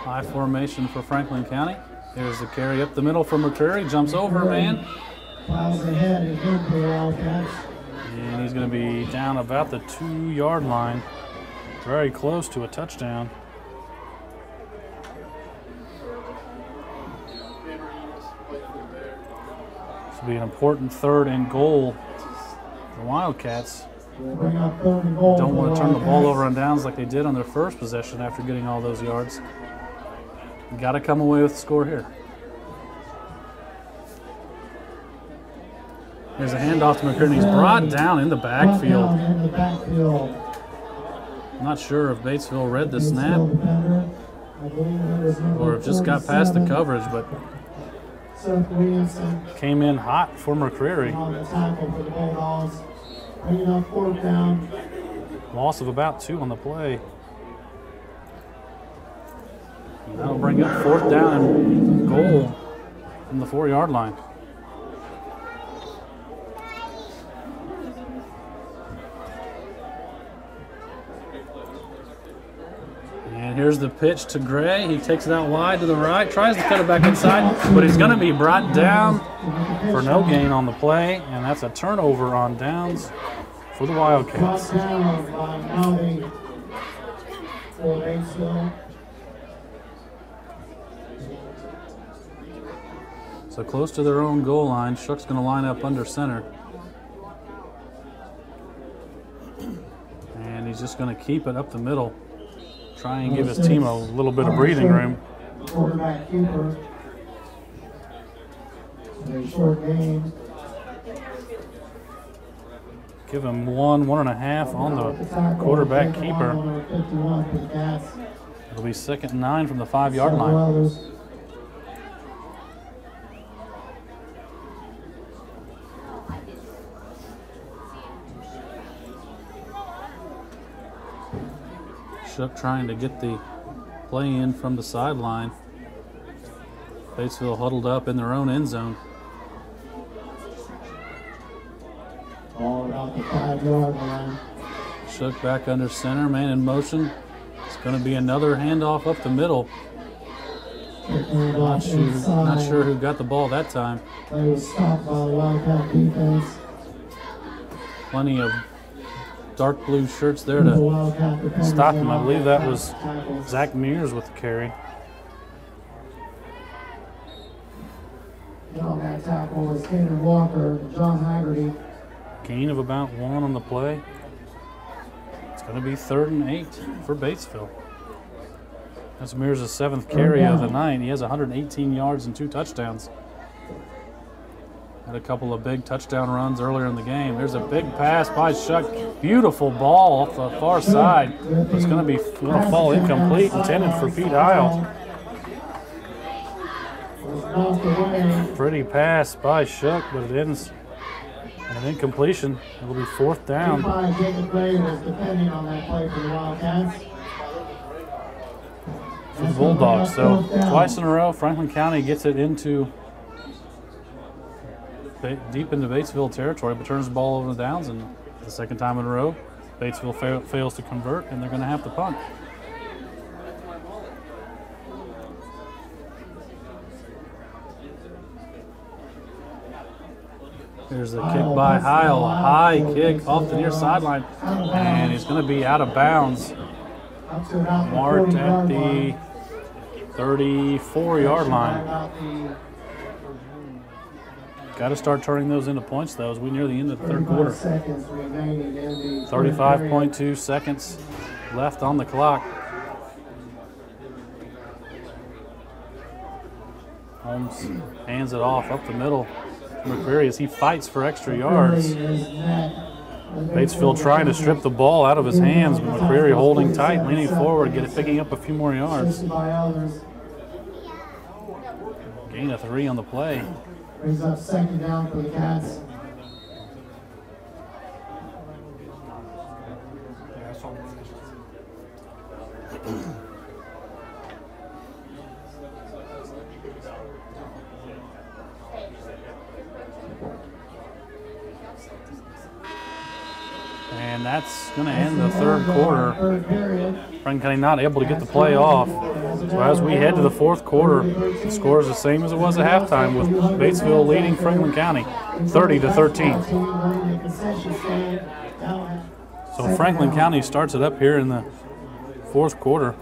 High formation for Franklin County. Here's the carry up the middle for McCreary. Jumps over, man. And he's going to be down about the 2-yard line. Very close to a touchdown. This will be an important 3rd and goal. The Wildcats don't want to turn the ball over on downs like they did on their first possession after getting all those yards. Got to come away with the score here. There's a handoff to McCreary. He's brought down in the backfield. Not sure if Batesville read the snap or just got past the coverage, but came in hot for McCreary. Loss of about 2 on the play. And that'll bring up 4th down and goal from the 4-yard line. And here's the pitch to Gray. He takes it out wide to the right, tries to cut it back inside, but he's going to be brought down for no gain on the play, and that's a turnover on downs for the Wildcats. So close to their own goal line. Shook's going to line up under center. And he's just going to keep it up the middle. Try and give his team a little bit of breathing room. Quarterback keeper. Very short game. Give him 1.5 on the quarterback keeper. It'll be 2nd and 9 from the 5-yard line. Shook trying to get the play in from the sideline. Batesville huddled up in their own end zone. All about the 5-yard line. Shook back under center, man in motion. It's going to be another handoff up the middle. Not sure who got the ball that time. Play was stopped by the Wildcat defense. Plenty of dark blue shirts there to stop him. I believe that was Zach Mears with the carry. On that tackle was Tanner Walker and John Haggerty. Gain of about 1 on the play. It's going to be 3rd and 8 for Batesville. That's Mears' 7th carry of the night. He has 118 yards and 2 touchdowns. Had a couple of big touchdown runs earlier in the game. There's a big pass by Shuck. Beautiful ball off the far side. It's going to fall incomplete, intended for Pete Isle. Pretty pass by Shuck, but it ends in an incompletion. It'll be 4th down. For the Bulldogs. So twice in a row, Franklin County gets it into deep into Batesville territory, but turns the ball over the downs, and the 2nd time in a row, Batesville fails to convert, and they're going to have to punt. There's a kick by Heil, a high kick off the near sideline, and he's going to be out of bounds. Marked at the 34-yard line. Got to start turning those into points, though, as we near the end of the third quarter. 35.2 seconds left on the clock. Holmes hands it off up the middle. McCreary as he fights for extra yards. Batesville trying to strip the ball out of his hands, but McCreary holding tight, leaning forward, picking up a few more yards. Gain of 3 on the play. Brings up second down for the Cats. And that's going to end the third quarter. Franklin County not able to get the play off. So as we head to the fourth quarter, the score is the same as it was at halftime, with Batesville leading Franklin County 30-13. So Franklin County starts it up here in the fourth quarter.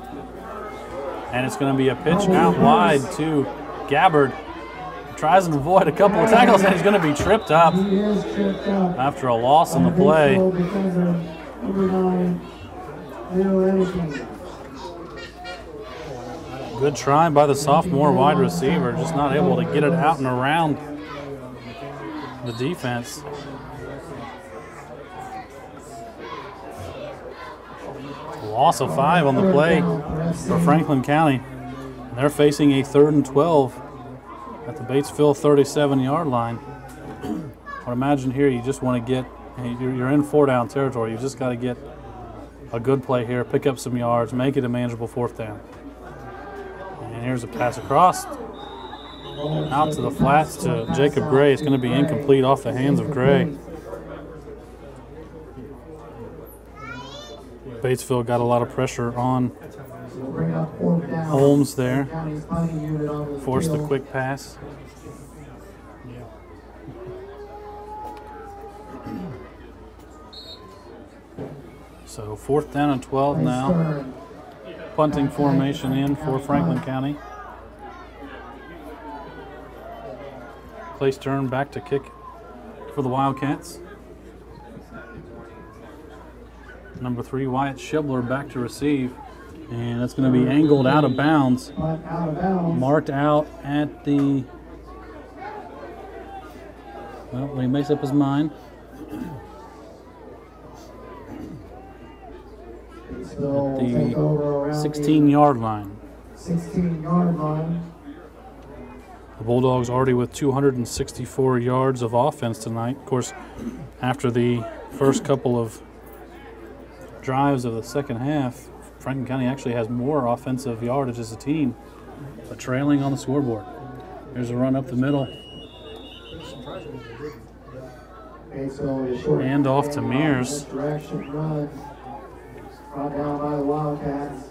And it's going to be a pitch out wide to Gabbard. Tries and avoid a couple of tackles, and he's going to be tripped up after a loss on the play. Good try by the sophomore wide receiver, just not able to get it out and around the defense. Loss of 5 on the play for Franklin County. And they're facing a 3rd and 12 at the Batesville 37-yard line. I would imagine here you just want to get, you're in 4-down territory. You just got to get a good play here, pick up some yards, make it a manageable 4th down. And here's a pass across, out to the flats to Jacob Gray. It's going to be incomplete off the hands of Gray. Batesville got a lot of pressure on Holmes there. Forced the quick pass. So 4th down and 12 now. Punting formation in for Franklin County. Place turn back to kick for the Wildcats. Number 3, Wyatt Shibler back to receive. And that's going to be angled out of bounds. Marked out at the, well, he makes up his mind. At the 16-yard line. 16-yard line. The Bulldogs already with 264 yards of offense tonight. Of course, after the first couple of drives of the second half, Franklin County actually has more offensive yardage as a team, but trailing on the scoreboard. Here's a run up the middle. And off to Mears. Direction run. Brought down by the Wildcats.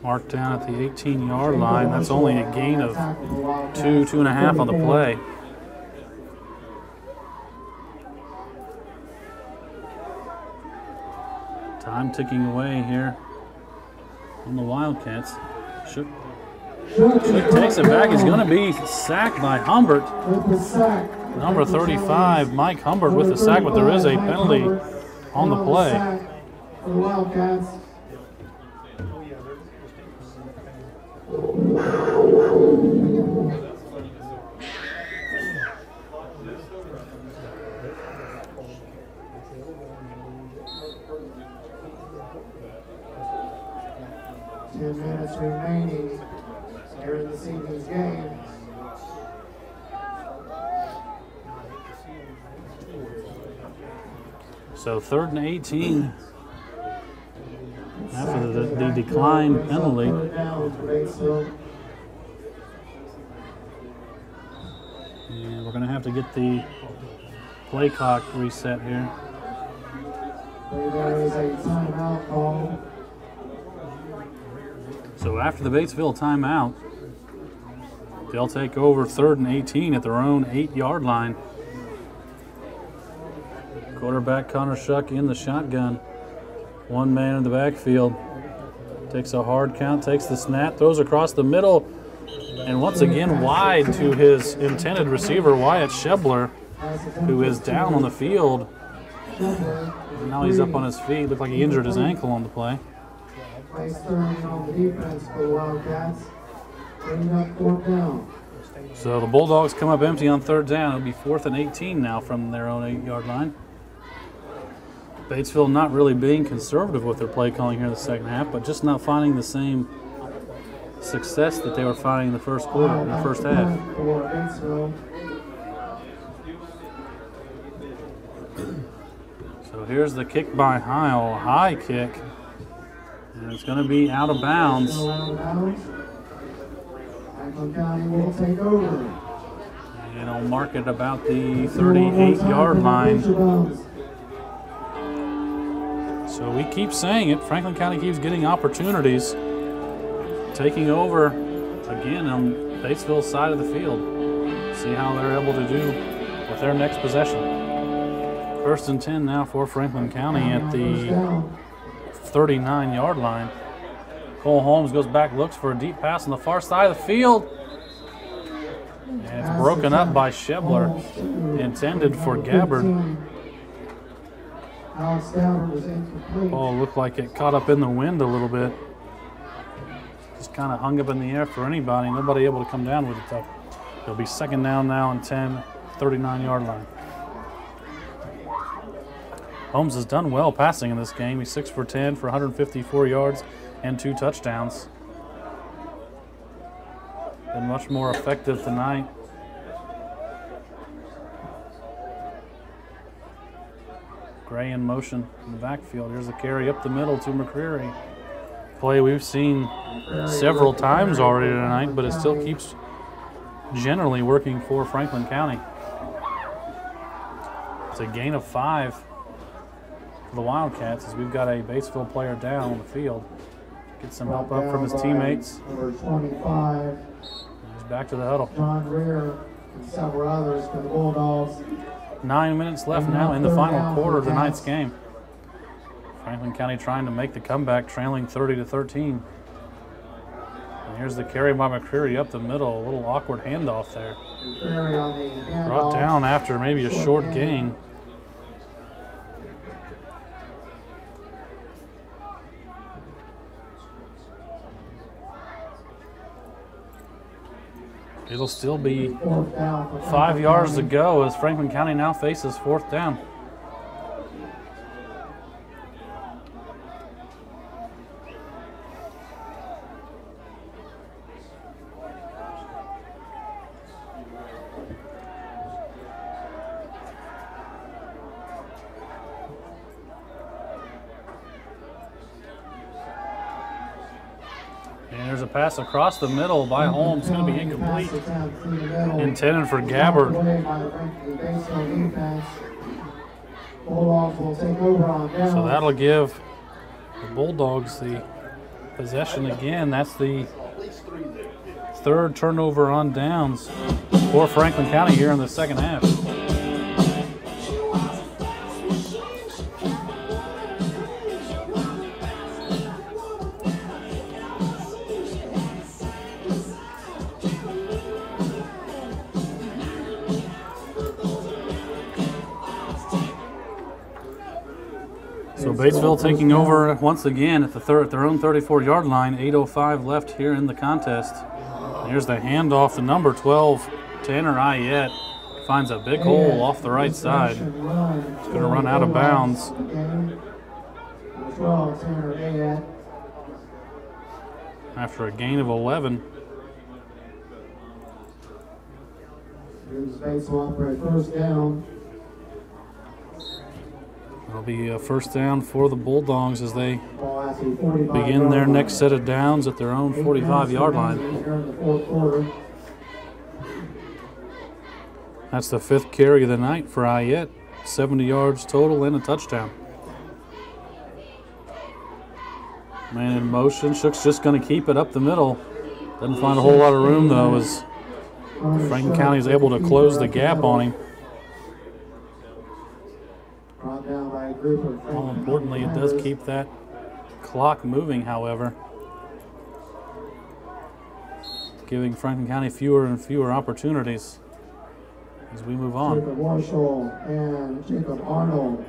Marked down at the 18-yard line. That's only a gain of 2.5 on the play. Time ticking away here on the Wildcats. Shook takes it back. He's going to be sacked by Humbert. Number 35, Mike Humbert with the sack, but there is a penalty on the play. For the Wildcats. Minutes remaining here in this evening's game. So 3rd and 18 after the decline penalty. And we're going to have to get the play clock reset here. There is a timeout call. So after the Batesville timeout, they'll take over 3rd and 18 at their own 8-yard line. Quarterback Connor Shuck in the shotgun. One man in the backfield. Takes a hard count, takes the snap, throws across the middle, and once again wide to his intended receiver, Wyatt Shebler, who is down on the field. And now he's up on his feet. Looked like he injured his ankle on the play. Nice turn on the defense for the Wildcats. Bringing up 4th down. So the Bulldogs come up empty on 3rd down. It'll be 4th and 18 now from their own 8-yard line. Batesville not really being conservative with their play calling here in the second half, but just not finding the same success that they were finding in the first quarter, in the first half. So here's the kick by Heil, high kick, and it's going to be out of bounds. Franklin County will take over. And it'll mark it about the 38-yard line. So we keep saying it, Franklin County keeps getting opportunities, taking over again on Batesville's side of the field. See how they're able to do with their next possession. 1st and 10 now for Franklin County at the 39-yard line. Cole Holmes goes back, looks for a deep pass on the far side of the field. And it's broken up by Shebler, intended for Gabbard. Oh, looked like it caught up in the wind a little bit. Just kind of hung up in the air for anybody. Nobody able to come down with it, though. It'll be 2nd down now and 10, 39-yard line. Holmes has done well passing in this game. He's 6 for 10 for 154 yards and 2 touchdowns. Been much more effective tonight. Gray in motion in the backfield. Here's a carry up the middle to McCreary. Play we've seen several times already tonight, but it still keeps generally working for Franklin County. It's a gain of 5 for the Wildcats as we've got a Batesville player down on the field. Get some help up from his teammates. Number 25. He's back to the huddle. John Rear and several others for the Bulldogs. 9 minutes left now in the final quarter of tonight's game. Franklin County trying to make the comeback, trailing 30-13. And here's the carry by McCreary up the middle. A little awkward handoff there. Brought down after maybe a short gain. It'll still be 5 yards to go as Franklin County now faces 4th down. And there's a pass across the middle by Holmes. It's going to be incomplete. Intended for Gabbard. So that'll give the Bulldogs the possession again. That's the 3rd turnover on downs for Franklin County here in the second half. So Batesville taking over once again at their own 34-yard line. 8:05 left here in the contest. Here's the handoff to number 12, Tanner Ayette. Finds a big hole off the right side. It's going to run out of bounds. After a gain of 11. Here's Batesville for a 1st down. It'll be a 1st down for the Bulldogs as they begin their next set of downs at their own 45-yard line. That's the 5th carry of the night for Ayette. 70 yards total and a touchdown. Man in motion. Shook's just going to keep it up the middle. Doesn't find a whole lot of room, though, as Franklin County is able to close the gap on him. More importantly, it does keep that clock moving, however, giving Franklin County fewer and fewer opportunities as we move on. Jacob Marshall and Jacob Arnold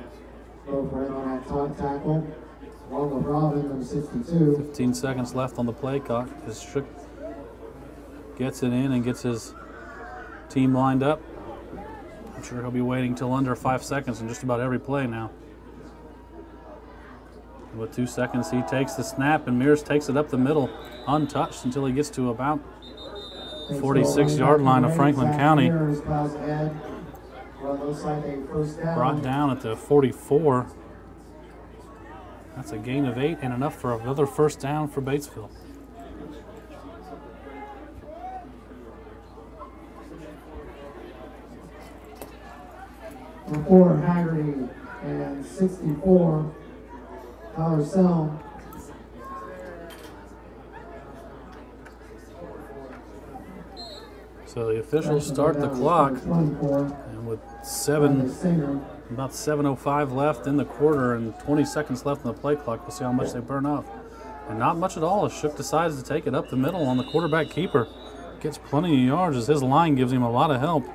go for it on that top tackle. Along with Robin, number 62. 15 seconds left on the play clock as Shook gets it in and gets his team lined up. I'm sure he'll be waiting till under 5 seconds in just about every play now. With 2 seconds, he takes the snap, and Mears takes it up the middle, untouched until he gets to about 46-yard line of Franklin County. Brought down at the 44. That's a gain of 8 and enough for another first down for Batesville. For Haggerty and 64, Tyler Selm. So the officials start the clock, and with about 7:05 left in the quarter and 20 seconds left in the play clock, we'll see how much they burn off. And not much at all as Shook decides to take it up the middle on the quarterback keeper. Gets plenty of yards as his line gives him a lot of help.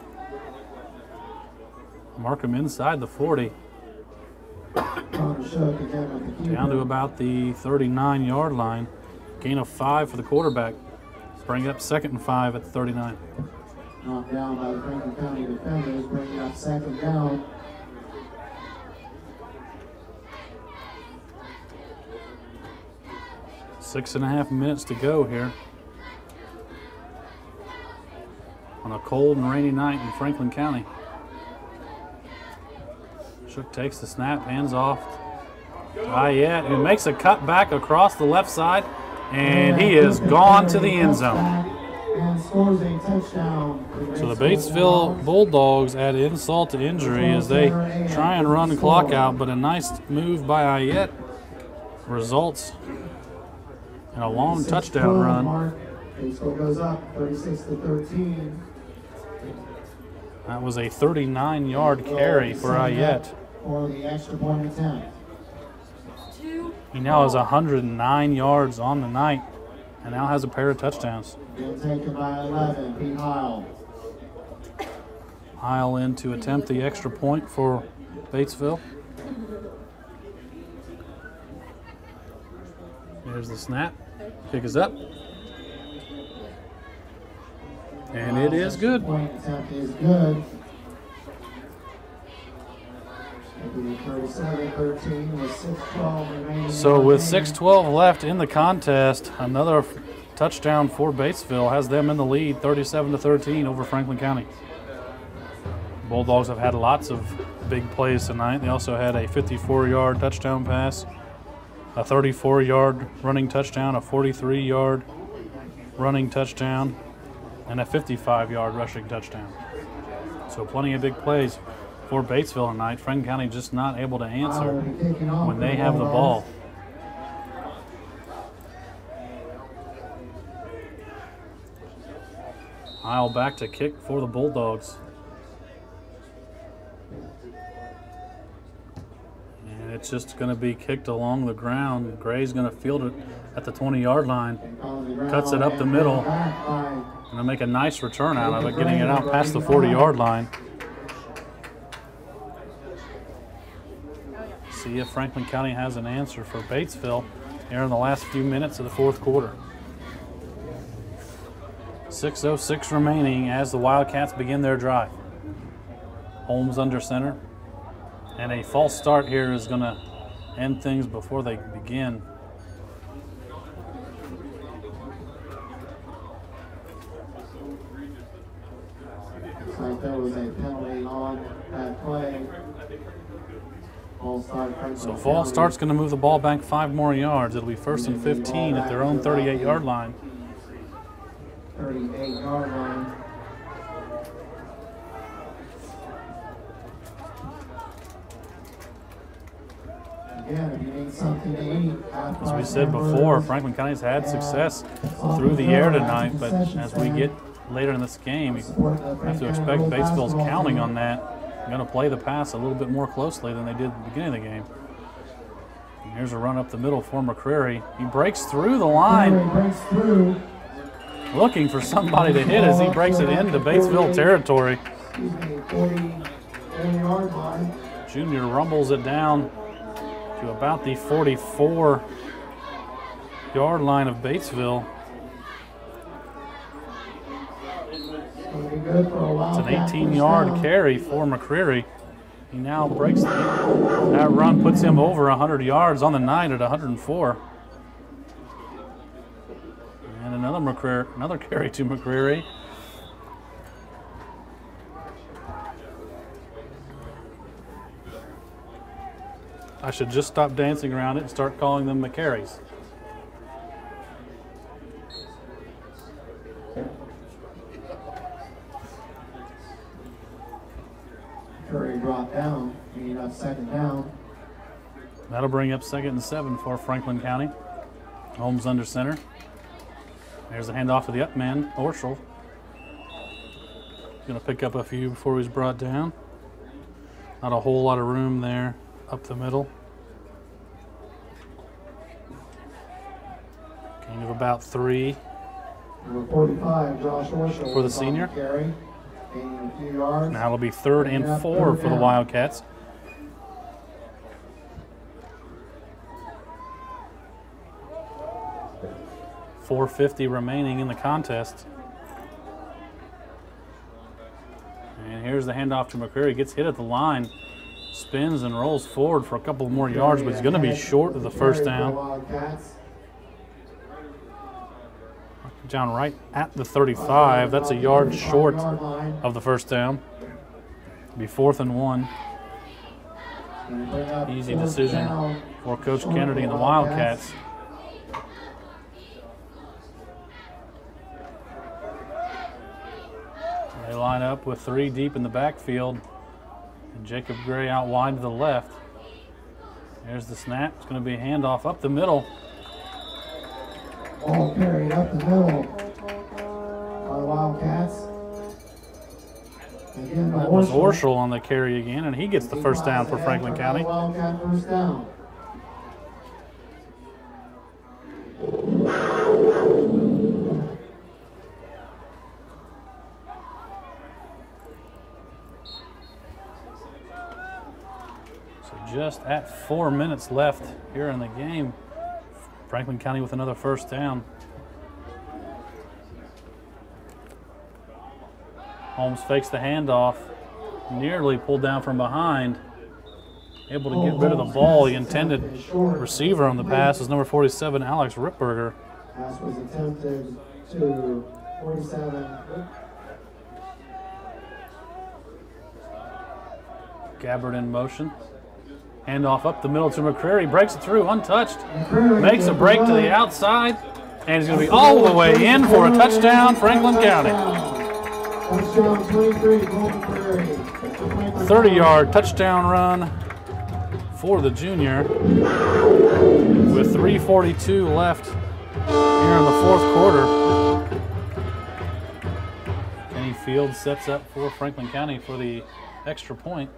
Mark him inside the 40. Down to about the 39-yard line. Gain of 5 for the quarterback. Bring up 2nd and 5 at the 39. Knocked down by the Franklin County defenders, bringing up 2nd down. Six and a half minutes to go here on a cold and rainy night in Franklin County. Shook takes the snap, hands off to Ayette, who makes a cut back across the left side, and he is gone to the end zone. And scores a touchdown. So the Batesville Bulldogs add insult to injury as they try and run the clock out, but a nice move by Ayette results in a long touchdown run. Batesville goes up 36-13. That was a 39-yard carry for Ayette. For the extra point attempt. He now has 109 yards on the night and now has a pair of touchdowns. Taken by 11, Pete Heil. Heil in to attempt the extra point for Batesville. Here's the snap. Kick is up. And it is good. Point attempt is good. 37-13 with 6:12 remaining. So with 6:12 left in the contest, another touchdown for Batesville has them in the lead, 37-13 over Franklin County. Bulldogs have had lots of big plays tonight. They also had a 54-yard touchdown pass, a 34-yard running touchdown, a 43-yard running touchdown, and a 55-yard rushing touchdown. So plenty of big plays for Batesville tonight. Franklin County just not able to answer when they have the ball. Heil back to kick for the Bulldogs. And it's just going to be kicked along the ground. Gray's going to field it at the 20-yard line. Cuts it up the middle. And they'll make a nice return out of it, getting it out past the 40-yard line. See if Franklin County has an answer for Batesville here in the last few minutes of the fourth quarter. 6:06 remaining as the Wildcats begin their drive. Holmes under center. And a false start here is going to end things before they begin. Looks like there was a penalty on that play. So false start's going to move the ball back 5 more yards. It'll be 1st and 15 at their own 38-yard line. 38-yard line. Again, if you need something to eat, as we said before, Franklin County's had success through the air tonight, but as we get later in this game, you have to expect Batesville's counting on that. They're going to play the pass a little bit more closely than they did at the beginning of the game. And here's a run up the middle for McCreary. He breaks through the line, looking for somebody to hit as he breaks it into Batesville territory. Junior rumbles it down to about the 44-yard line of Batesville. It's an 18-yard carry for McCreary. He now breaks that run, puts him over 100 yards on the night at 104. And another carry to McCreary. I should just stop dancing around it and start calling them McCarries. Curry brought down, meaning up second down. That'll bring up 2nd and 7 for Franklin County. Holmes under center. There's the handoff to the up man, Orschel. Going to pick up a few before he's brought down. Not a whole lot of room there up the middle. Gain of about 3. Number 45, Josh Orschel for the senior. Carry, gaining a few yards. Now it'll be 3rd and 4 for the Wildcats. .450 remaining in the contest. And here's the handoff to McCreary. Gets hit at the line, spins and rolls forward for a couple more yards, but he's going to be short of the first down. Down right at the 35. That's a yard short of the first down. It'll be 4th and 1. Easy decision for Coach Kennedy and the Wildcats. They line up with 3 deep in the backfield. And Jacob Gray out wide to the left. There's the snap. It's going to be a handoff up the middle. Ball carried up the middle by the Wildcats. Again, that was Orschel on the carry again, and he gets the first down for Franklin County. Wildcat first down. Just at 4 minutes left here in the game. Franklin County with another first down. Holmes fakes the handoff. Nearly pulled down from behind. Able to get rid of the ball. The intended receiver on the pass is number 47, Alex Ripberger. Pass was attempted to 47. Gabbard in motion. Handoff up the middle to McCreary. Breaks it through, untouched. Makes a break to the outside. And he's going to be all the way in for a touchdown, Franklin County. 30-yard touchdown run for the junior. With 3:42 left here in the 4th quarter. Kenny Fields sets up for Franklin County for the extra point.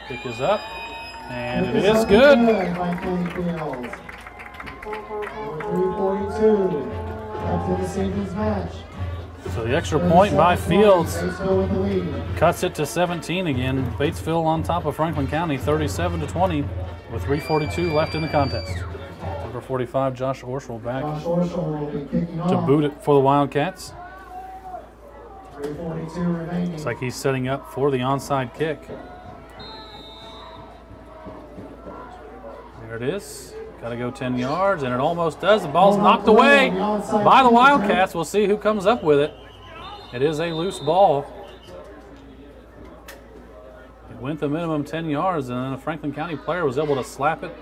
Kick is up, and it is good. 3:42 up to the season's match. So the extra point by Fields cuts it to 17 again. Batesville on top of Franklin County, 37-20, with 3:42 left in the contest. Number 45, Josh Orschel back to boot it for the Wildcats. 3:42 remaining. Looks like he's setting up for the onside kick. There it is. Got to go 10 yards, and it almost does. The ball's knocked away by the Wildcats. We'll see who comes up with it. It is a loose ball. It went the minimum 10 yards, and then a Franklin County player was able to slap it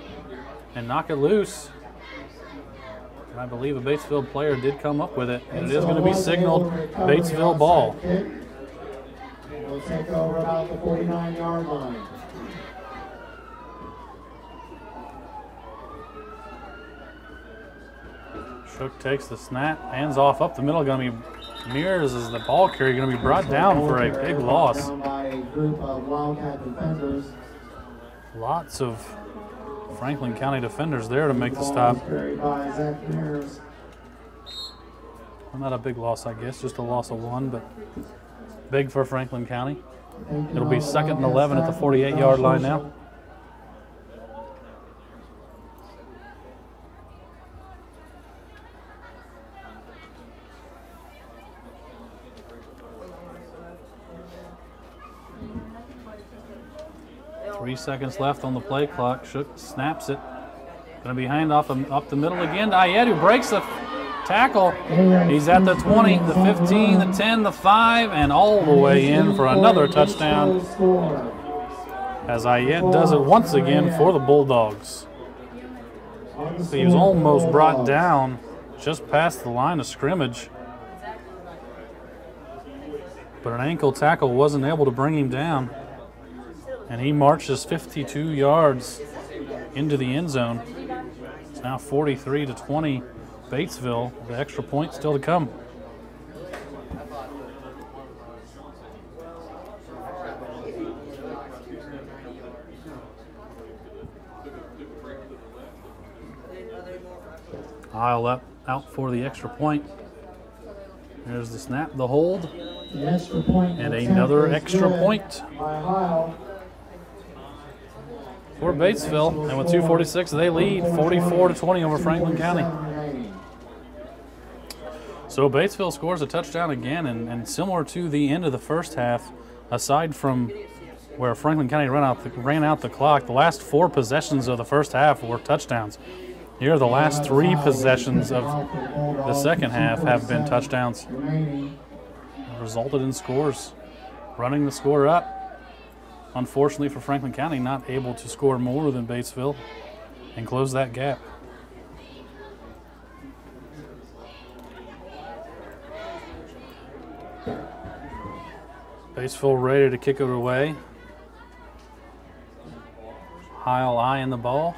and knock it loose. And I believe a Batesville player did come up with it, and it is going to be signaled Batesville ball. take over about the 49-yard line. Shook takes the snap, hands off up the middle. Going to be Mears as the ball carrier, going to be brought down for a big loss. Down by a group of Wildcat defenders. Lots of Franklin County defenders there to make the stop. Carried by Zach Mears. Well, not a big loss, I guess, just a loss of 1, but big for Franklin County. It'll be 2nd and 11 at the 48-yard line now. Three seconds left on the play clock. Shook snaps it. Going to be hand off up the middle again. Ayed, who breaks the tackle. He's at the 20, the 15, the 10, the 5, and all the way in for another touchdown. As Ayed does it once again for the Bulldogs. He was almost brought down just past the line of scrimmage, but an ankle tackle wasn't able to bring him down. And he marches 52 yards into the end zone. It's now 43-20 Batesville. The extra point still to come. Heil up out for the extra point. There's the snap, the hold, The extra point and another extra point by Heil. for Batesville, and with 2:46, they lead 44-20 over Franklin County. So Batesville scores a touchdown again, and similar to the end of the first half, aside from where Franklin County ran out the clock, the last 4 possessions of the first half were touchdowns. Here, the last 3 possessions of the second half have been touchdowns. Resulted in scores, running the score up. Unfortunately for Franklin County, not able to score more than Batesville and close that gap. Batesville ready to kick it away. Heil eyeing the ball.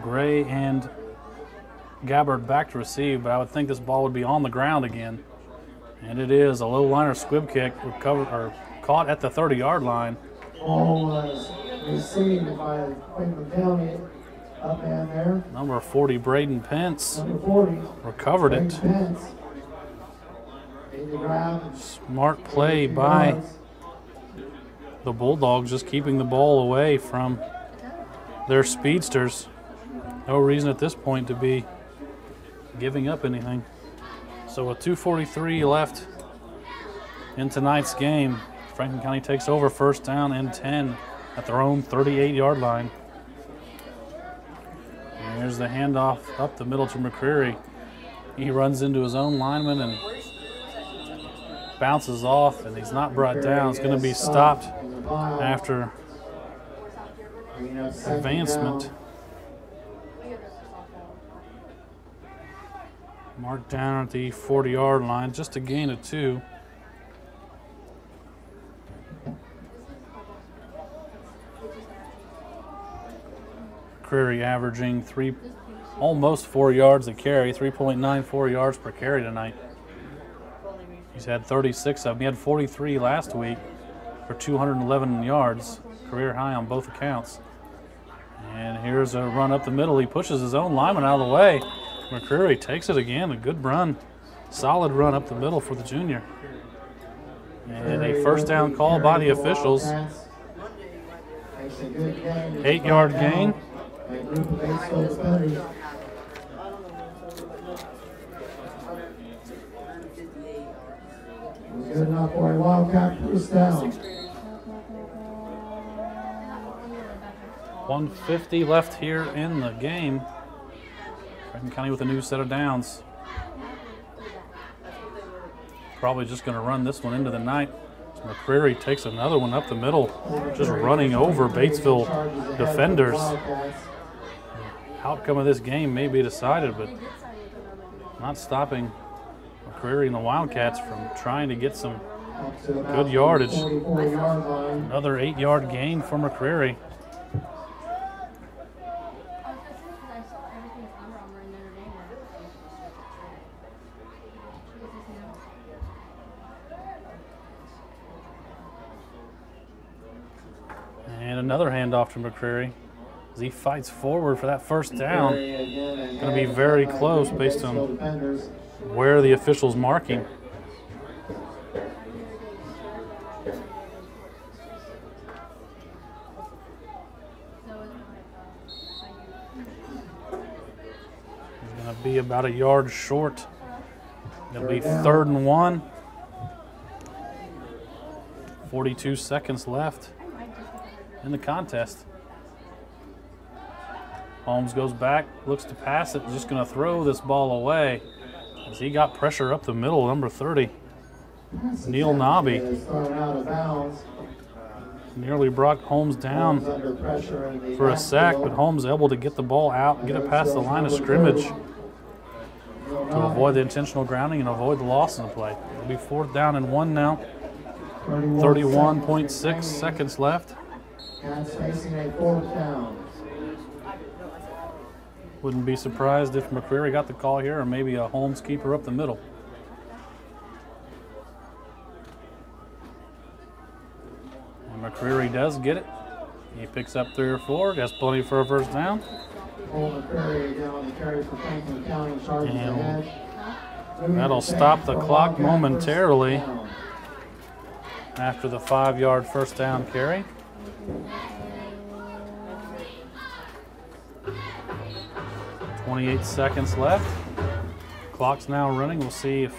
Gray and Gabbard back to receive, but I would think this ball would be on the ground again. And it is a low liner squib kick recovered or caught at the 30-yard line. Ball was received by Franklin County. Up man there. Number 40, Braden Pence, Number 40. recovered it. Pence. In the ground. Smart play by the Bulldogs, just keeping the ball away from their speedsters. No reason at this point to be giving up anything. So with 2:43 left in tonight's game, Franklin County takes over, 1st down and 10 at their own 38-yard line. And here's the handoff up the middle to McCreary. He runs into his own lineman and bounces off, and he's not brought down. It's going to be stopped after advancement. Marked down at the 40-yard line, just a gain of 2. McCreary averaging almost 4 yards a carry, 3.94 yards per carry tonight. He's had 36 of them. He had 43 last week for 211 yards, career high on both accounts. And here's a run up the middle. He pushes his own lineman out of the way. McCreary takes it again, a good run. Solid run up the middle for the junior. And a 1st down call by the officials. 8-yard gain. Good enough for a Wildcat first down. 150 left here in the game. Franklin County with a new set of downs. Probably just going to run this one into the night. So McCreary takes another one up the middle, just running over Batesville defenders. Outcome of this game may be decided, but not stopping McCreary and the Wildcats from trying to get some Up to about Good yardage. 44-yard line. Another 8-yard gain for McCreary. And another handoff to McCreary as he fights forward for that first down. Going to be very close based on where the official's marking. He's going to be about a yard short. It'll be 3rd and 1. 42 seconds left in the contest. Holmes goes back, looks to pass it, just going to throw this ball away as he got pressure up the middle, number 30. Neil Nobby nearly brought Holmes down for a sack, but Holmes able to get the ball out and get it past the line of scrimmage to avoid the intentional grounding and avoid the loss in the play. It'll be 4th down and 1 now. 31.6 seconds left. Cats facing a 4th down. Wouldn't be surprised if McCreary got the call here, or maybe a Holmes keeper up the middle. And McCreary does get it. He picks up 3 or 4, has plenty for a first down. McCreary down on the carry for Franklin County, charges ahead. That'll stop the clock momentarily after the 5-yard first down carry. 28 seconds left. Clock's now running. We'll see if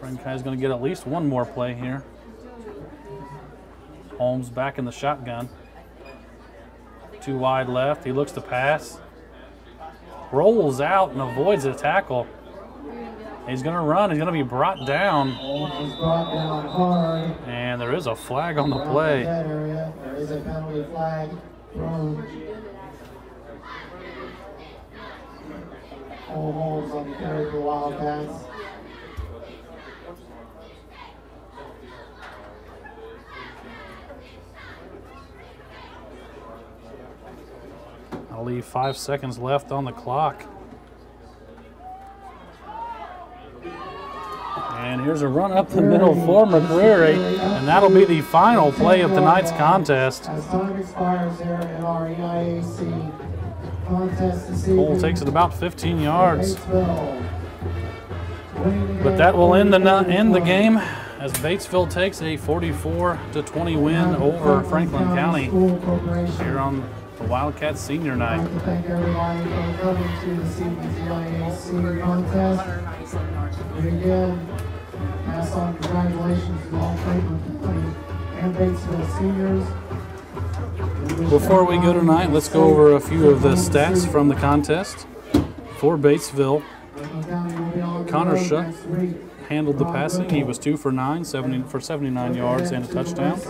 Franklin is going to get at least one more play here. Holmes back in the shotgun. 2 wide left. He looks to pass. Rolls out and avoids a tackle. He's going to run. He's going to be brought down. He's brought down hard. And there is a flag on the play. That area. There is a penalty flag thrown. Holmes on the carry for Wildcats. I'll leave 5 seconds left on the clock. And here's a run up the middle for McCreary, and that'll be the final play of tonight's contest. As time expires here in our EIAC contest this evening. Cole takes it about 15 yards. But that will end the game as Batesville takes a 44-20 win over Franklin County here on the Wildcats Senior Night. I'd like to thank everybody for coming to this evening's EIAC contest. And again, pass on congratulations to all Franklin County and Batesville seniors. Before we go tonight, let's go over a few of the stats from the contest. For Batesville, Connor Shuck handled the passing. He was 2 for 9, 79 yards and a touchdown.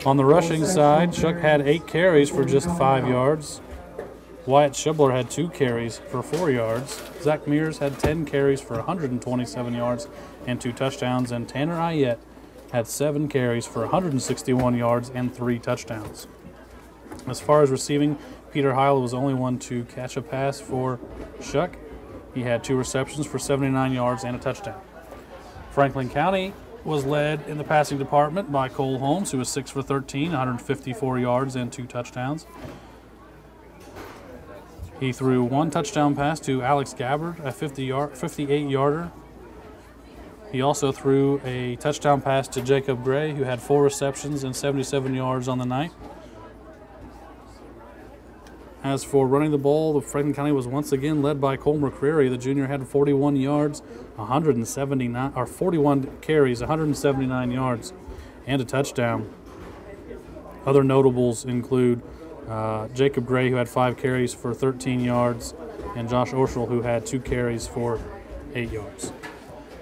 On the rushing side, Shuck had 8 carries for just 5 yards. Wyatt Schibler had 2 carries for 4 yards. Zach Mears had 10 carries for 127 yards and 2 touchdowns. And Tanner Ayette had 7 carries for 161 yards and 3 touchdowns. As far as receiving, Peter Heil was the only one to catch a pass for Shuck. He had 2 receptions for 79 yards and a touchdown. Franklin County was led in the passing department by Cole Holmes, who was 6 for 13, 154 yards and 2 touchdowns. He threw 1 touchdown pass to Alex Gabbard, a 58-yarder. He also threw a touchdown pass to Jacob Gray, who had 4 receptions and 77 yards on the night. As for running the ball, the Franklin County was once again led by Cole McCreary. The junior had 41 yards, 41 carries, 179 yards, and a touchdown. Other notables include Jacob Gray, who had 5 carries for 13 yards, and Josh Orschel, who had 2 carries for 8 yards.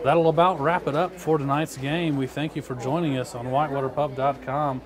That'll about wrap it up for tonight's game. We thank you for joining us on whitewaterpub.com.